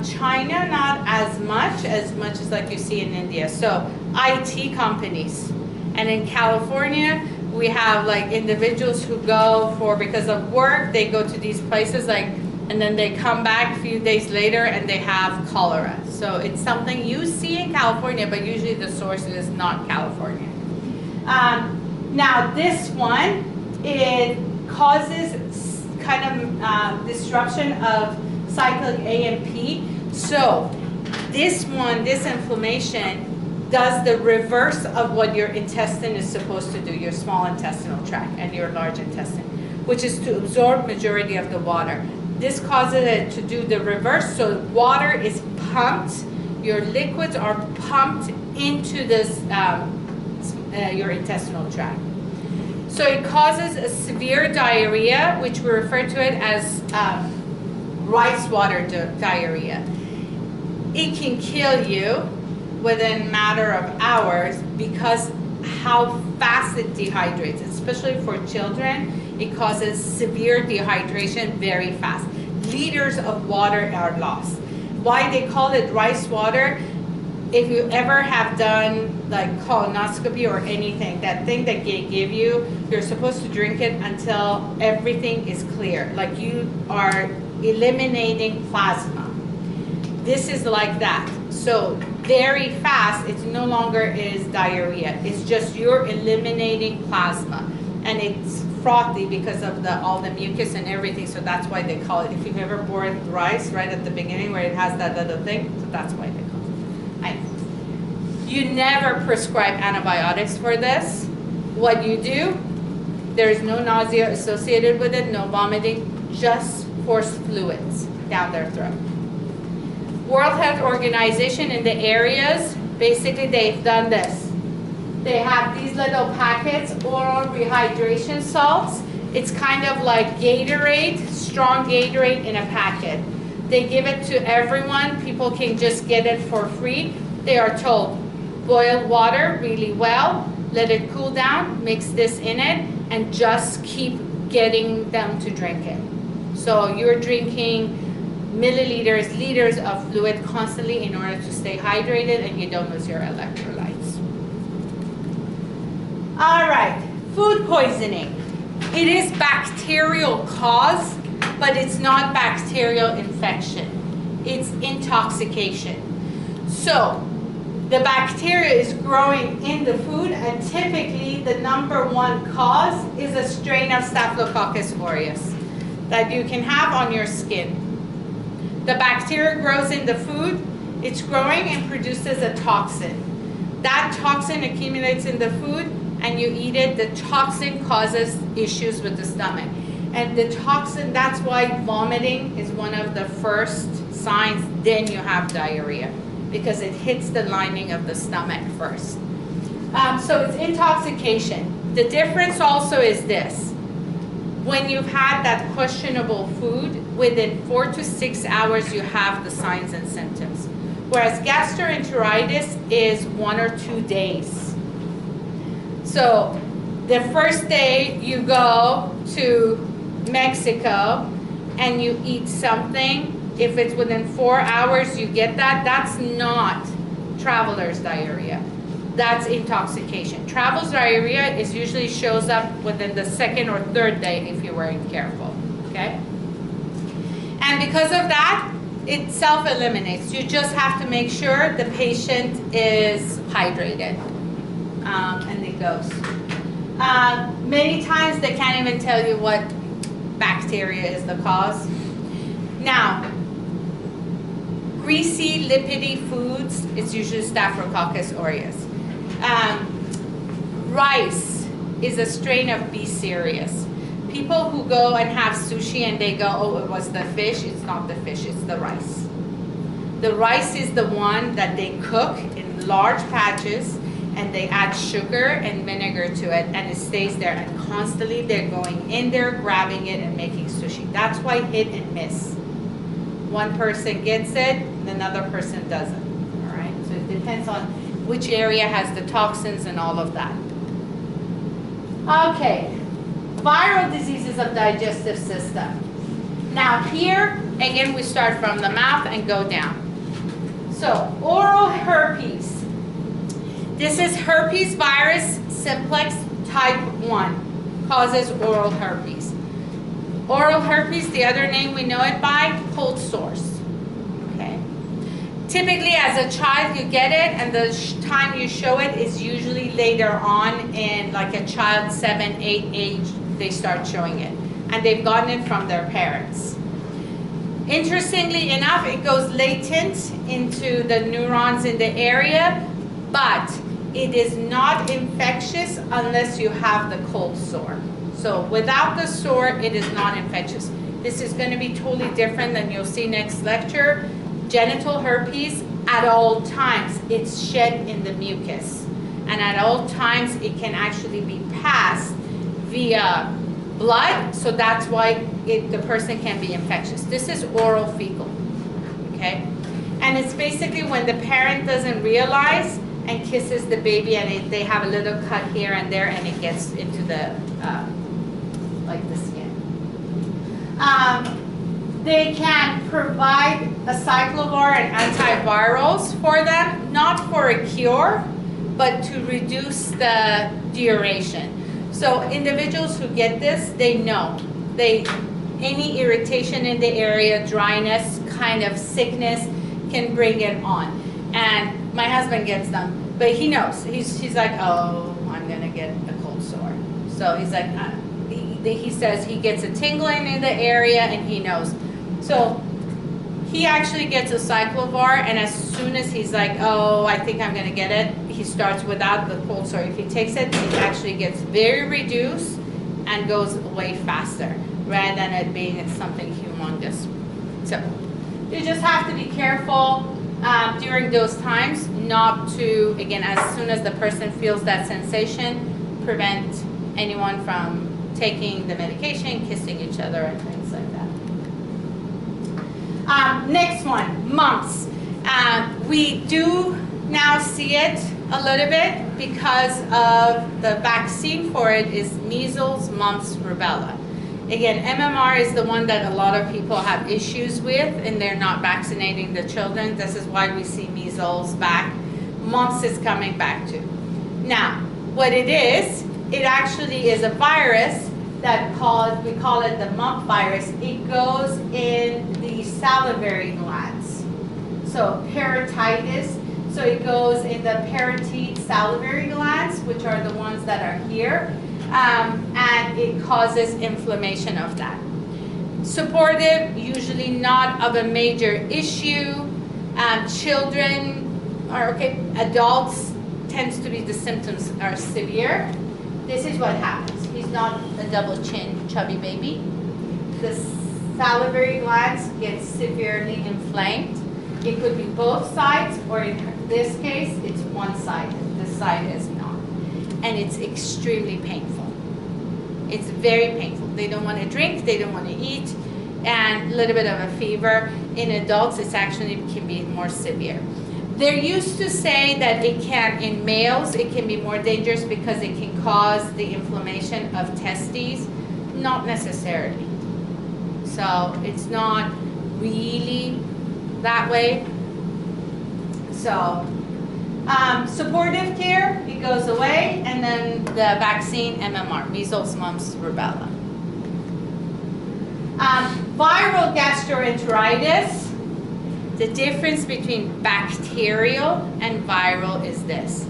China, not as much as like you see in India. So IT companies. And in California, we have like individuals who go for, because of work, they go to these places and then they come back a few days later and they have cholera. So it's something you see in California, but usually the source is not California. Now this one, it causes kind of disruption of cyclic AMP. So this one, this inflammation, does the reverse of what your intestine is supposed to do, your small intestinal tract and your large intestine, which is to absorb majority of the water. This causes it to do the reverse, so water is pumped, your liquids are pumped into this, your intestinal tract. So it causes a severe diarrhea, which we refer to it as rice water diarrhea. It can kill you within a matter of hours because how fast it dehydrates, especially for children. It causes severe dehydration very fast. Liters of water are lost. Why they call it rice water? If you ever have done like colonoscopy or anything, that thing that they give you, you're supposed to drink it until everything is clear. Like you are eliminating plasma. This is like that. So very fast, it no longer is diarrhea. It's just you're eliminating plasma. And it's frothy because of all the mucus and everything, so that's why they call it. If you've ever boiled rice right at the beginning where it has that little thing, so that's why they call it. You never prescribe antibiotics for this. What you do, there is no nausea associated with it, no vomiting, just forced fluids down their throat. World Health Organization in the areas, basically they've done this. They have these little packets, oral rehydration salts. It's kind of like Gatorade, strong Gatorade in a packet. They give it to everyone. People can just get it for free. They are told, boil water really well, let it cool down, mix this in it, and just keep getting them to drink it. So you're drinking milliliters, liters of fluid constantly in order to stay hydrated and you don't lose your electrolytes. All right, food poisoning. It is bacterial cause, but it's not bacterial infection. It's intoxication. So the bacteria is growing in the food, and typically the #1 cause is a strain of Staphylococcus aureus that you can have on your skin. The bacteria grows in the food, it's growing and produces a toxin. That toxin accumulates in the food and you eat it, the toxin causes issues with the stomach. And the toxin, that's why vomiting is one of the first signs, then you have diarrhea, because it hits the lining of the stomach first. So it's intoxication. The difference also is this. When you've had that questionable food, within 4 to 6 hours you have the signs and symptoms. Whereas gastroenteritis is 1 or 2 days. So the first day you go to Mexico and you eat something, if it's within 4 hours you get that, that's not traveler's diarrhea. That's intoxication. Traveler's diarrhea usually shows up within the 2nd or 3rd day if you weren't careful, okay? And because of that, it self-eliminates. You just have to make sure the patient is hydrated, and it goes. Many times they can't even tell you what bacteria is the cause. Now, greasy, lipidy foods, it's usually Staphylococcus aureus. Rice is a strain of B. cereus. People who go and have sushi and they go, oh, it was the fish, it's not the fish, it's the rice. The rice is the one that they cook in large patches and they add sugar and vinegar to it and it stays there, and constantly they're going in there, grabbing it and making sushi. That's why hit and miss. One person gets it, another person doesn't, all right? So it depends on which area has the toxins and all of that. Okay, viral diseases of digestive system. Now here, again, we start from the mouth and go down. So oral herpes. This is herpes virus simplex type 1, causes oral herpes. Oral herpes, the other name we know it by, cold sores. Okay. Typically as a child you get it, and the time you show it is usually later on in like a child 7, 8 age, they start showing it. And they've gotten it from their parents. Interestingly enough, it goes latent into the neurons in the area, but it is not infectious unless you have the cold sore. So without the sore, it is not infectious. This is going to be totally different than you'll see next lecture. Genital herpes, at all times, it's shed in the mucus. And at all times, it can actually be passed via blood, so that's why the person can be infectious. This is oral fecal, okay? And it's basically when the parent doesn't realize and kisses the baby, and they have a little cut here and there, and it gets into the, like the skin. They can provide a cyclovir and antivirals for them, not for a cure, but to reduce the duration. So individuals who get this, they know. Any irritation in the area, dryness, kind of sickness can bring it on. And my husband gets them, but he knows. He's like, oh, I'm gonna get a cold sore. So he's like, he says he gets a tingling in the area and he knows. So he actually gets a cyclovir, and as soon as he's like, oh, I think I'm gonna get it, he starts without the cold sore. If he takes it, it actually gets very reduced and goes away faster, rather than it being something humongous. So you just have to be careful during those times not to, again, as soon as the person feels that sensation, prevent anyone from taking the medication, kissing each other, and things like that. Next one, mumps. We do now see it a little bit because of the vaccine for it is measles, mumps, rubella. Again, MMR is the one that a lot of people have issues with, and they're not vaccinating the children. This is why we see measles back. Mumps is coming back too. Now, what it is, it actually is a virus that we call it the mump virus. It goes in the salivary glands. So parotitis, so it goes in the parotid salivary glands, which are the ones that are here, and it causes inflammation of that. Supportive, usually not of a major issue. Children are okay, adults tends to be the symptoms are severe. This is what happens. He's not a double chin chubby baby. The salivary glands get severely inflamed. It could be both sides, or in this case, it's one side. This side is not. And it's extremely painful. It's very painful. They don't want to drink, they don't want to eat, and a little bit of a fever. In adults, it's actually can be more severe. They're used to say that it can, in males, it can be more dangerous because it can cause the inflammation of testes. Not necessarily. So it's not really that way. So supportive care, it goes away, and then the vaccine, MMR, measles, mumps, rubella. Viral gastroenteritis. The difference between bacterial and viral is this.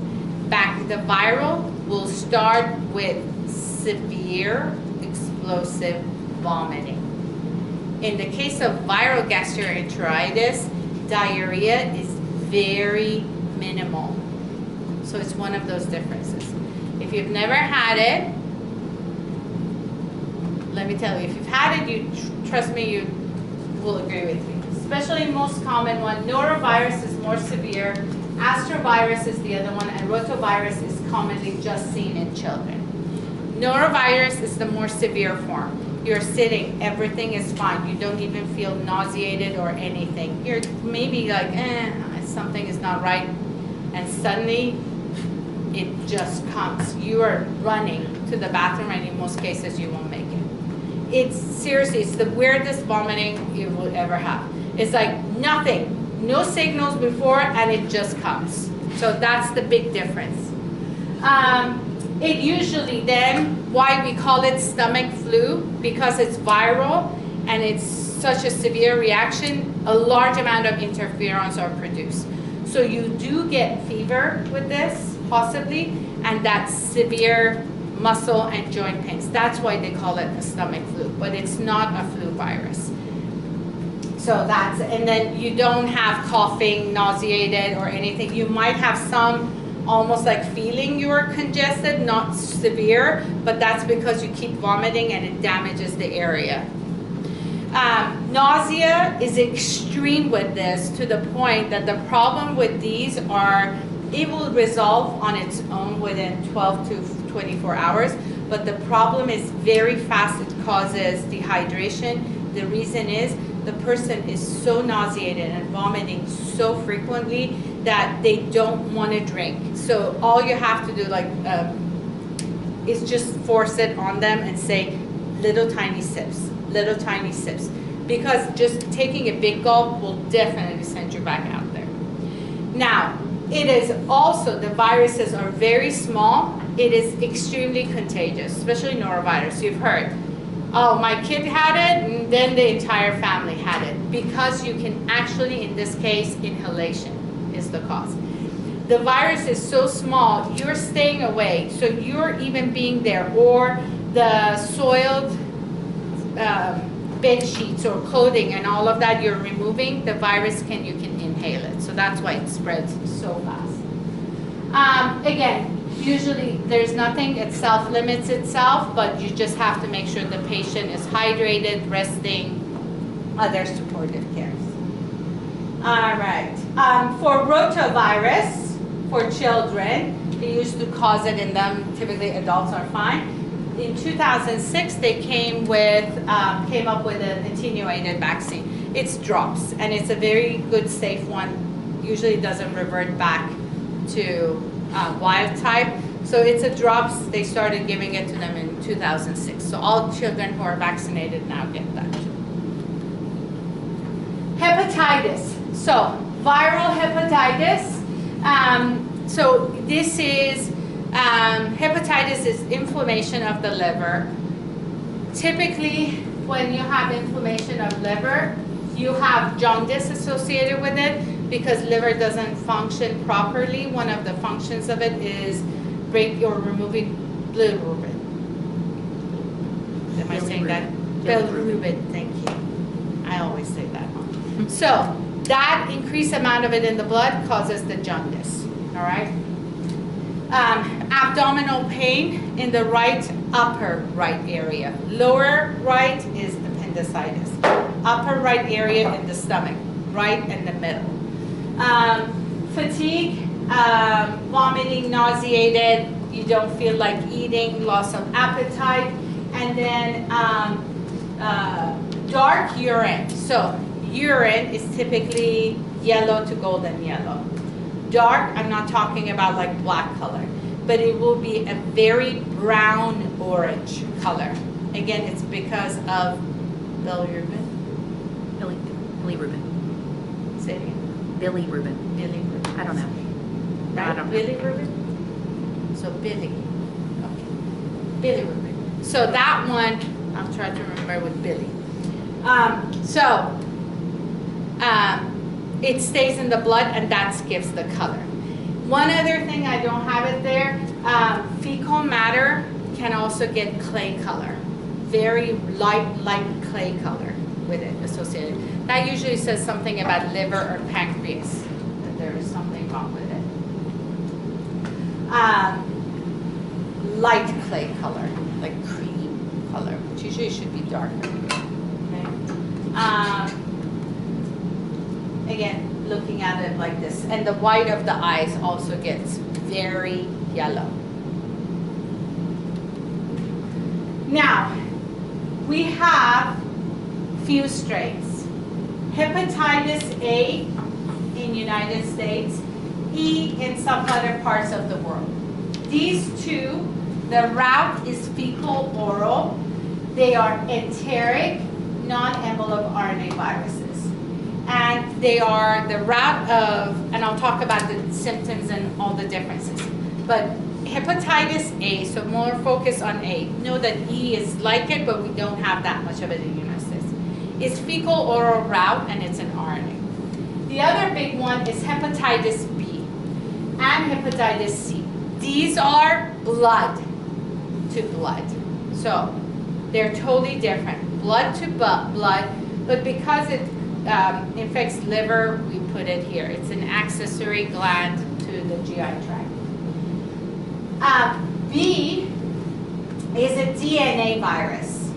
The viral will start with severe explosive vomiting. In the case of viral gastroenteritis, diarrhea is very minimal. So it's one of those differences. If you've never had it, let me tell you, if you've had it, trust me, you will agree with me. Especially most common one, norovirus is more severe, astrovirus is the other one, and rotavirus is commonly just seen in children. Norovirus is the more severe form. You're sitting, everything is fine. You don't even feel nauseated or anything. You're maybe like, something is not right, and suddenly it just comes. You are running to the bathroom, and in most cases you won't make it. It's seriously, it's the weirdest vomiting you will ever have. It's like nothing, no signals before, and it just comes. So that's the big difference. It usually then, why we call it stomach flu, because it's viral and it's such a severe reaction, a large amount of interferons are produced. So you do get fever with this, possibly, and that severe muscle and joint pains. That's why they call it a stomach flu, but it's not a flu virus. So that's, and then you don't have coughing, nauseated, or anything. You might have some almost like feeling you're congested, not severe, but that's because you keep vomiting and it damages the area. Nausea is extreme with this, to the point that the problem with these are, it will resolve on its own within 12 to 24 hours, but the problem is very fast. It causes dehydration. The reason is the person is so nauseated and vomiting so frequently that they don't want to drink. So all you have to do is just force it on them and say little tiny sips, little tiny sips. Because just taking a big gulp will definitely send you back out there. Now, it is also, the viruses are very small. It is extremely contagious, especially norovirus. You've heard, oh, my kid had it, and then the entire family had it. Because you can actually, in this case, inhalation is the cause. The virus is so small, you're staying away, so you're even being there, or the soiled bed sheets or clothing and all of that you're removing, the virus you can inhale it. So that's why it spreads so fast. Again, usually there's nothing, it self-limits itself, but you just have to make sure the patient is hydrated, resting, other supportive cares. All right, for rotavirus, for children, they used to cause it in them, typically adults are fine. In 2006, they came up with an attenuated vaccine. It's drops, and it's a very good, safe one. Usually doesn't revert back to wild type. So it's a drops. They started giving it to them in 2006. So all children who are vaccinated now get that. Hepatitis. So viral hepatitis. So this is, hepatitis is inflammation of the liver. Typically, when you have inflammation of liver, you have jaundice associated with it because liver doesn't function properly. One of the functions of it is removing bilirubin. Am I saying that? Bilirubin, thank you. I always say that wrong. So that increased amount of it in the blood causes the jaundice, all right? Abdominal pain in the upper right area. Lower right is appendicitis. Upper right area in the stomach, right in the middle. Fatigue, vomiting, nauseated, you don't feel like eating, loss of appetite, and then dark urine. So urine is typically yellow to golden yellow. Dark, I'm not talking about like black color, but it will be a very brown orange color. Again, it's because of bilirubin. Bilirubin. Say it again. Bilirubin. Bilirubin. I don't know. Right? I don't know. Bilirubin? So Billy. Okay. Bilirubin. So that one, I'll try to remember with Billy. It stays in the blood and that gives the color. One other thing, I don't have it there, fecal matter can also get clay color. Very light clay color with it associated. That usually says something about liver or pancreas, that there is something wrong with it. Light clay color, like cream color, which usually should be darker. Okay. Again, looking at it like this. And the white of the eyes also gets very yellow. Now, we have few strains. Hepatitis A in United States, E in some other parts of the world. These two, the route is fecal oral. They are enteric, non-envelope RNA viruses. And they are the route of, and I'll talk about the symptoms and all the differences. But hepatitis A, so more focus on A. Know that E is like it, but we don't have that much of it in the United States. It's fecal oral route, and it's an RNA. The other big one is hepatitis B and hepatitis C. These are blood to blood. So they're totally different. Blood to blood, but because infects liver, we put it here. It's an accessory gland to the GI tract. B is a DNA virus.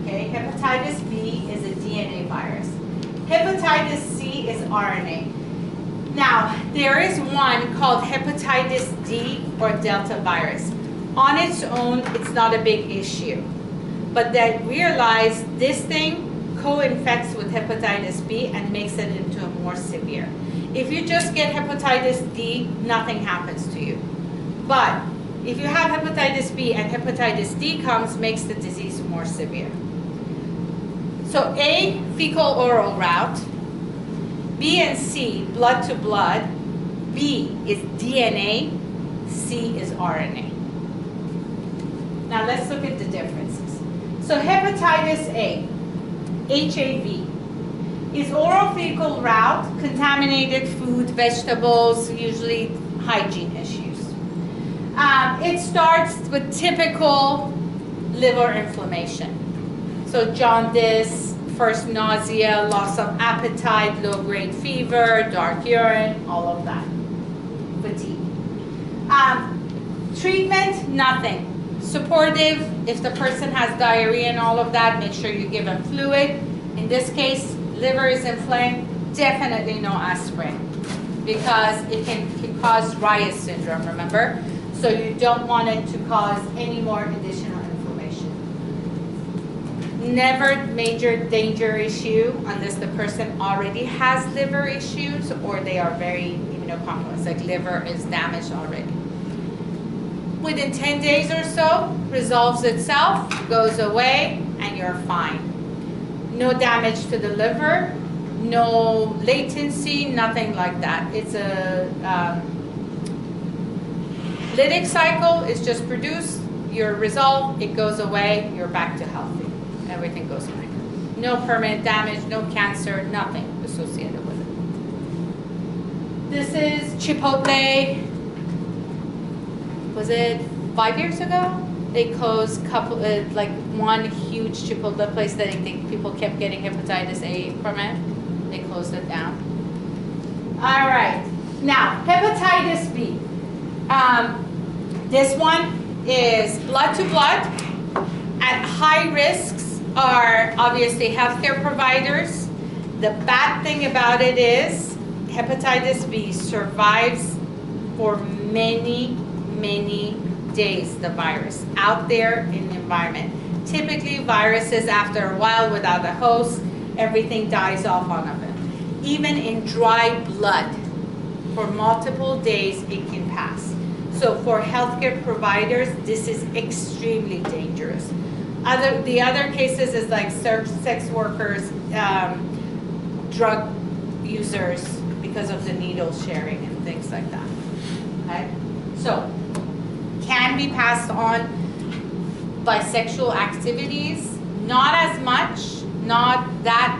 Okay, hepatitis B is a DNA virus. Hepatitis C is RNA. Now, there is one called hepatitis D or Delta virus. On its own, it's not a big issue. But then realize this thing co-infects with hepatitis B and makes it into a more severe. If you just get hepatitis D, nothing happens to you. But if you have hepatitis B and hepatitis D comes, makes the disease more severe. So A, fecal-oral route. B and C, blood to blood. B is DNA. C is RNA. Now let's look at the differences. So hepatitis A, HAV, is oral fecal route, contaminated food, vegetables, usually hygiene issues. It starts with typical liver inflammation. So jaundice, first nausea, loss of appetite, low-grade fever, dark urine, all of that. Fatigue. Treatment, nothing. Supportive, if the person has diarrhea and all of that, make sure you give them fluid. In this case, liver is inflamed, definitely no aspirin because it can cause Reyes syndrome, remember? So you don't want it to cause any more additional inflammation. Never major danger issue unless the person already has liver issues or they are very immunocompromised, like liver is damaged already. Within 10 days or so, resolves itself, goes away, and you're fine. No damage to the liver, no latency, nothing like that. It's a lytic cycle, it's just produced, you're resolved, it goes away, you're back to healthy. Everything goes away. No permanent damage, no cancer, nothing associated with it. This is Chipotle. Was it 5 years ago? They closed like one huge Chipotle place that I think people kept getting hepatitis A from it. They closed it down. All right, now hepatitis B. This one is blood to blood. At high risks are obviously healthcare providers. The bad thing about it is hepatitis B survives for many days, the virus, out there in the environment. Typically, viruses, after a while without a host, everything dies off on them. Even in dry blood, for multiple days, it can pass. So for healthcare providers, this is extremely dangerous. The other cases is like sex workers, drug users, because of the needle sharing and things like that. Okay? So, can be passed on by sexual activities, not as much, not that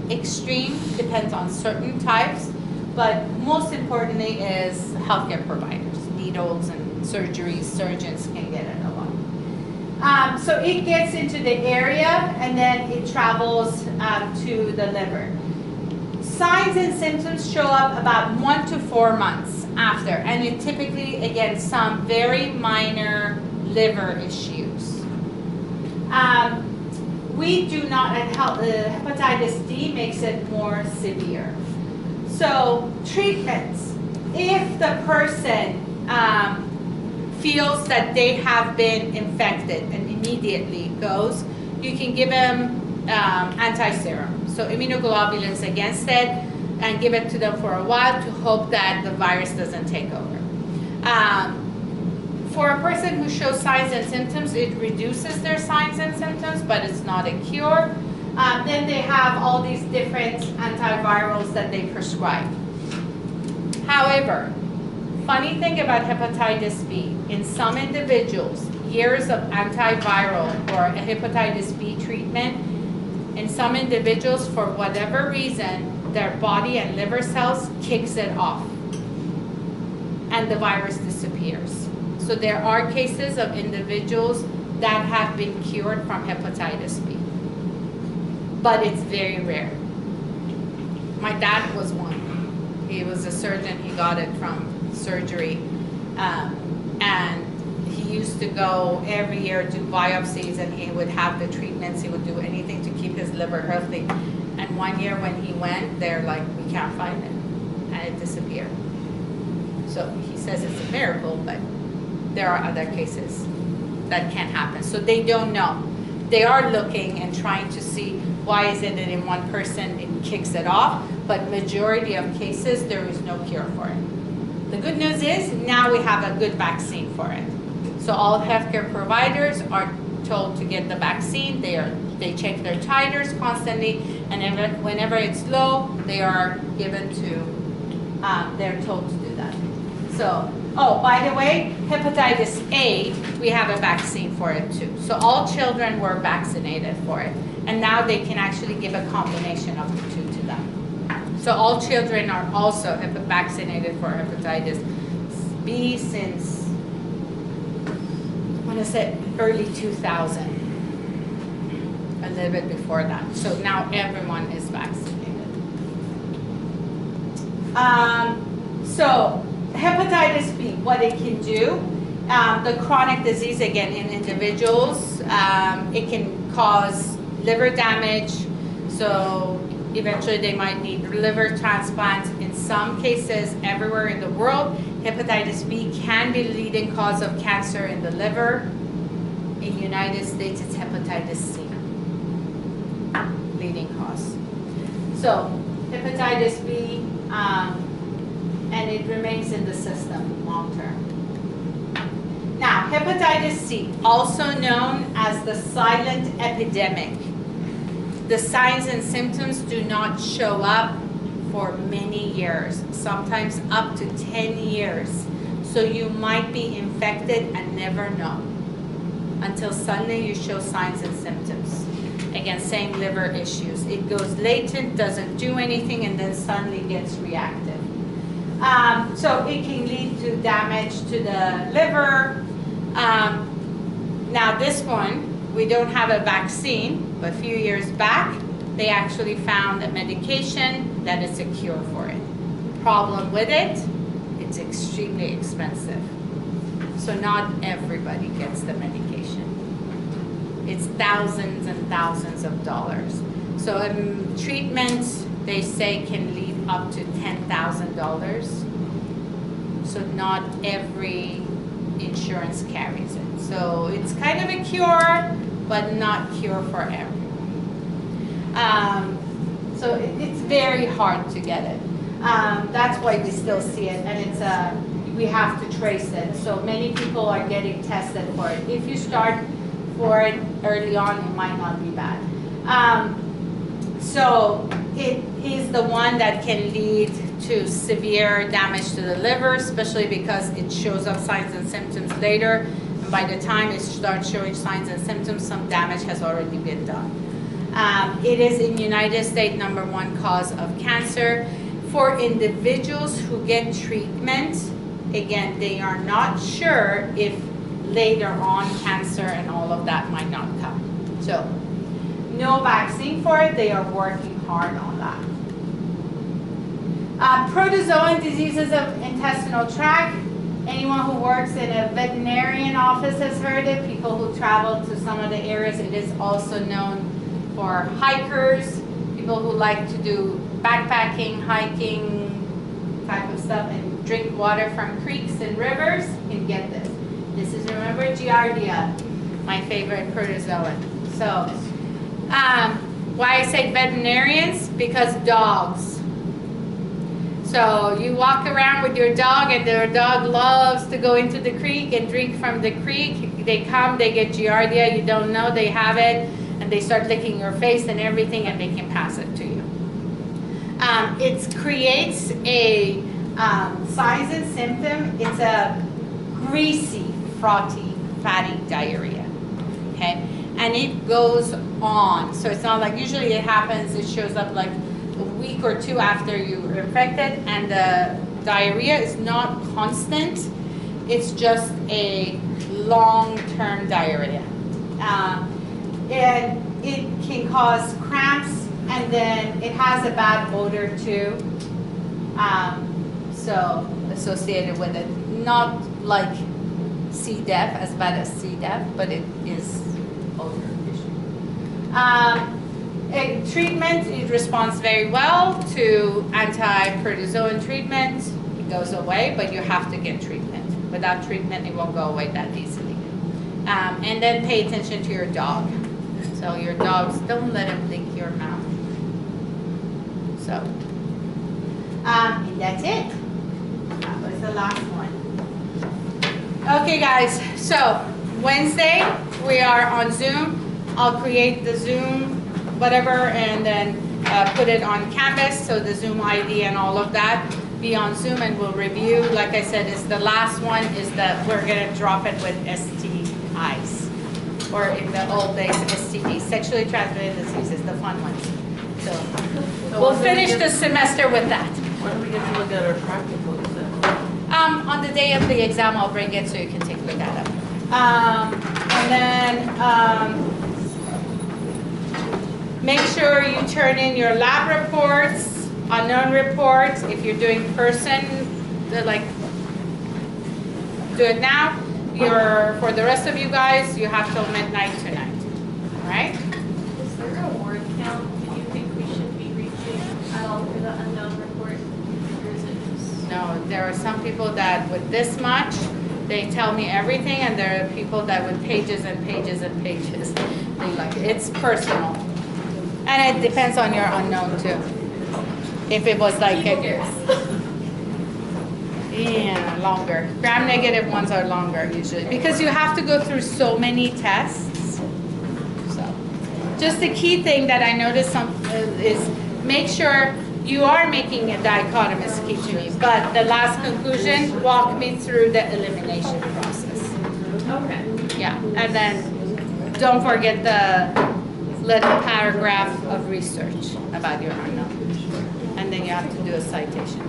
extreme, depends on certain types, but most importantly is healthcare providers, needles and surgeries, surgeons can get it a lot. So it gets into the area and then it travels to the liver. Signs and symptoms show up about 1 to 4 months after, and it typically, again, some very minor liver issues. We do not, and hepatitis D makes it more severe. So treatments, if the person feels that they have been infected and immediately goes, you can give them anti-serum, so immunoglobulins against it, and give it to them for a while to hope that the virus doesn't take over. For a person who shows signs and symptoms, it reduces their signs and symptoms, but it's not a cure. Then they have all these different antivirals that they prescribe. However, funny thing about hepatitis B, in some individuals, years of antiviral or a hepatitis B treatment, in some individuals, for whatever reason, their body and liver cells kicks it off, and the virus disappears. So there are cases of individuals that have been cured from hepatitis B, but it's very rare. My dad was one. He was a surgeon. He got it from surgery. And he used to go every year do biopsies, and he would have the treatments. He would do anything to keep his liver healthy. And one year when he went, they're like, we can't find it. And it disappeared. So he says it's a miracle, but there are other cases that can happen. So they don't know. They are looking and trying to see why is it that in one person it kicks it off, but majority of cases there is no cure for it. The good news is now we have a good vaccine for it. So all healthcare providers are told to get the vaccine. They check their titers constantly, and whenever it's low, they are given to, they're told to do that. So, oh, by the way, hepatitis A, we have a vaccine for it too. So all children were vaccinated for it, and now they can actually give a combination of the two to them. So all children are also vaccinated for hepatitis B since, I want to say early 2000, a little bit before that. So now everyone is vaccinated. So hepatitis B, what it can do, the chronic disease, again, in individuals, it can cause liver damage, so eventually they might need liver transplants. In some cases, everywhere in the world, hepatitis B can be the leading cause of cancer in the liver. In the United States, it's hepatitis C, leading cause. So hepatitis B, and it remains in the system long term. Now, hepatitis C, also known as the silent epidemic. The signs and symptoms do not show up for many years, sometimes up to 10 years. So you might be infected and never know until suddenly you show signs and symptoms. Again, same liver issues. It goes latent, doesn't do anything, and then suddenly gets reactive. So it can lead to damage to the liver. Now this one, we don't have a vaccine, but a few years back, they actually found a medication that is a cure for it. Problem with it, it's extremely expensive. So not everybody gets the medication. It's thousands and thousands of dollars. So treatment, they say, can lead up to $10,000. So not every insurance carries it. So it's kind of a cure, but not cure for everyone. So it's very hard to get it. That's why we still see it, and it's we have to trace it. So many people are getting tested for it. If you start for it early on, it might not be bad. So it is the one that can lead to severe damage to the liver, especially because it shows up signs and symptoms later. And by the time it starts showing signs and symptoms, some damage has already been done. It is in the United States #1 cause of cancer. For individuals who get treatment, again, they are not sure if later on cancer and all of that might not come. So no vaccine for it. They are working hard on that. Protozoan diseases of intestinal tract. Anyone who works in a veterinarian office has heard it. People who travel to some of the areas, it is also known for hikers, people who like to do backpacking, hiking type of stuff, and drink water from creeks and rivers can get this. This is, remember, Giardia, my favorite protozoan. So, why I say veterinarians? Because dogs. So you walk around with your dog, and their dog loves to go into the creek and drink from the creek. They come, they get Giardia, you don't know they have it, and they start licking your face and everything, and they can pass it to you. It creates a signs and symptom. It's a greasy, frothy, fatty diarrhea. Okay, and it goes on. So it's not like usually it happens. It shows up like a week or two after you're infected, and the diarrhea is not constant. It's just a long-term diarrhea. And it can cause cramps, And then it has a bad odor too. So associated with it, not like C. diff, as bad as C. diff, but it is odor issue. Treatment, it responds very well to anti-protozoan treatment. It goes away, but you have to get treatment. Without treatment, it won't go away that easily. And then pay attention to your dog. So your dogs, don't let them lick your mouth. So, and that's it. That was the last one. Okay, guys, so Wednesday, we are on Zoom. I'll create the Zoom, whatever, and then put it on Canvas, so the Zoom ID and all of that be on Zoom, and we'll review. Like I said, is the last one is that we're gonna drop it with STIs, or in the old days, STDs, sexually transmitted diseases, the fun ones. So we'll finish the semester with that. When do we get to look at our practicals then? On the day of the exam, I'll bring it so you can take a look at it. And then make sure you turn in your lab reports, unknown reports. If you're doing person, like, do it now. For the rest of you guys, you have till midnight tonight. All right? Is there a word count that you think we should be reaching at all for the unknown report? Or is it just? No, there are some people that with this much, they tell me everything, and there are people that with pages and pages and pages. They like it. It's personal. And it depends on your unknown too. If it was like yeah, longer. Gram-negative ones are longer usually because you have to go through so many tests. So, just the key thing that I noticed is make sure you are making a dichotomous ketone, but the last conclusion, walk me through the elimination process. Okay. Yeah, and then don't forget the little paragraph of research about your unknown. And then you have to do a citation.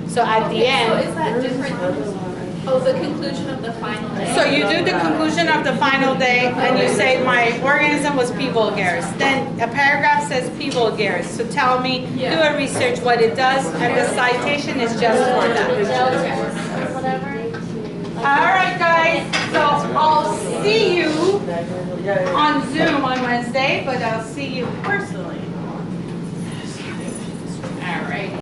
So at the So end, is that different? Oh, the conclusion of the final day? so you do the conclusion of the final day and you say my organism was P. vulgaris. Then a paragraph says P. vulgaris. So tell me, do a research what it does, and the citation is just for that. Whatever. All right, guys. So I'll see you on Zoom on Wednesday, but I'll see you personally. All right.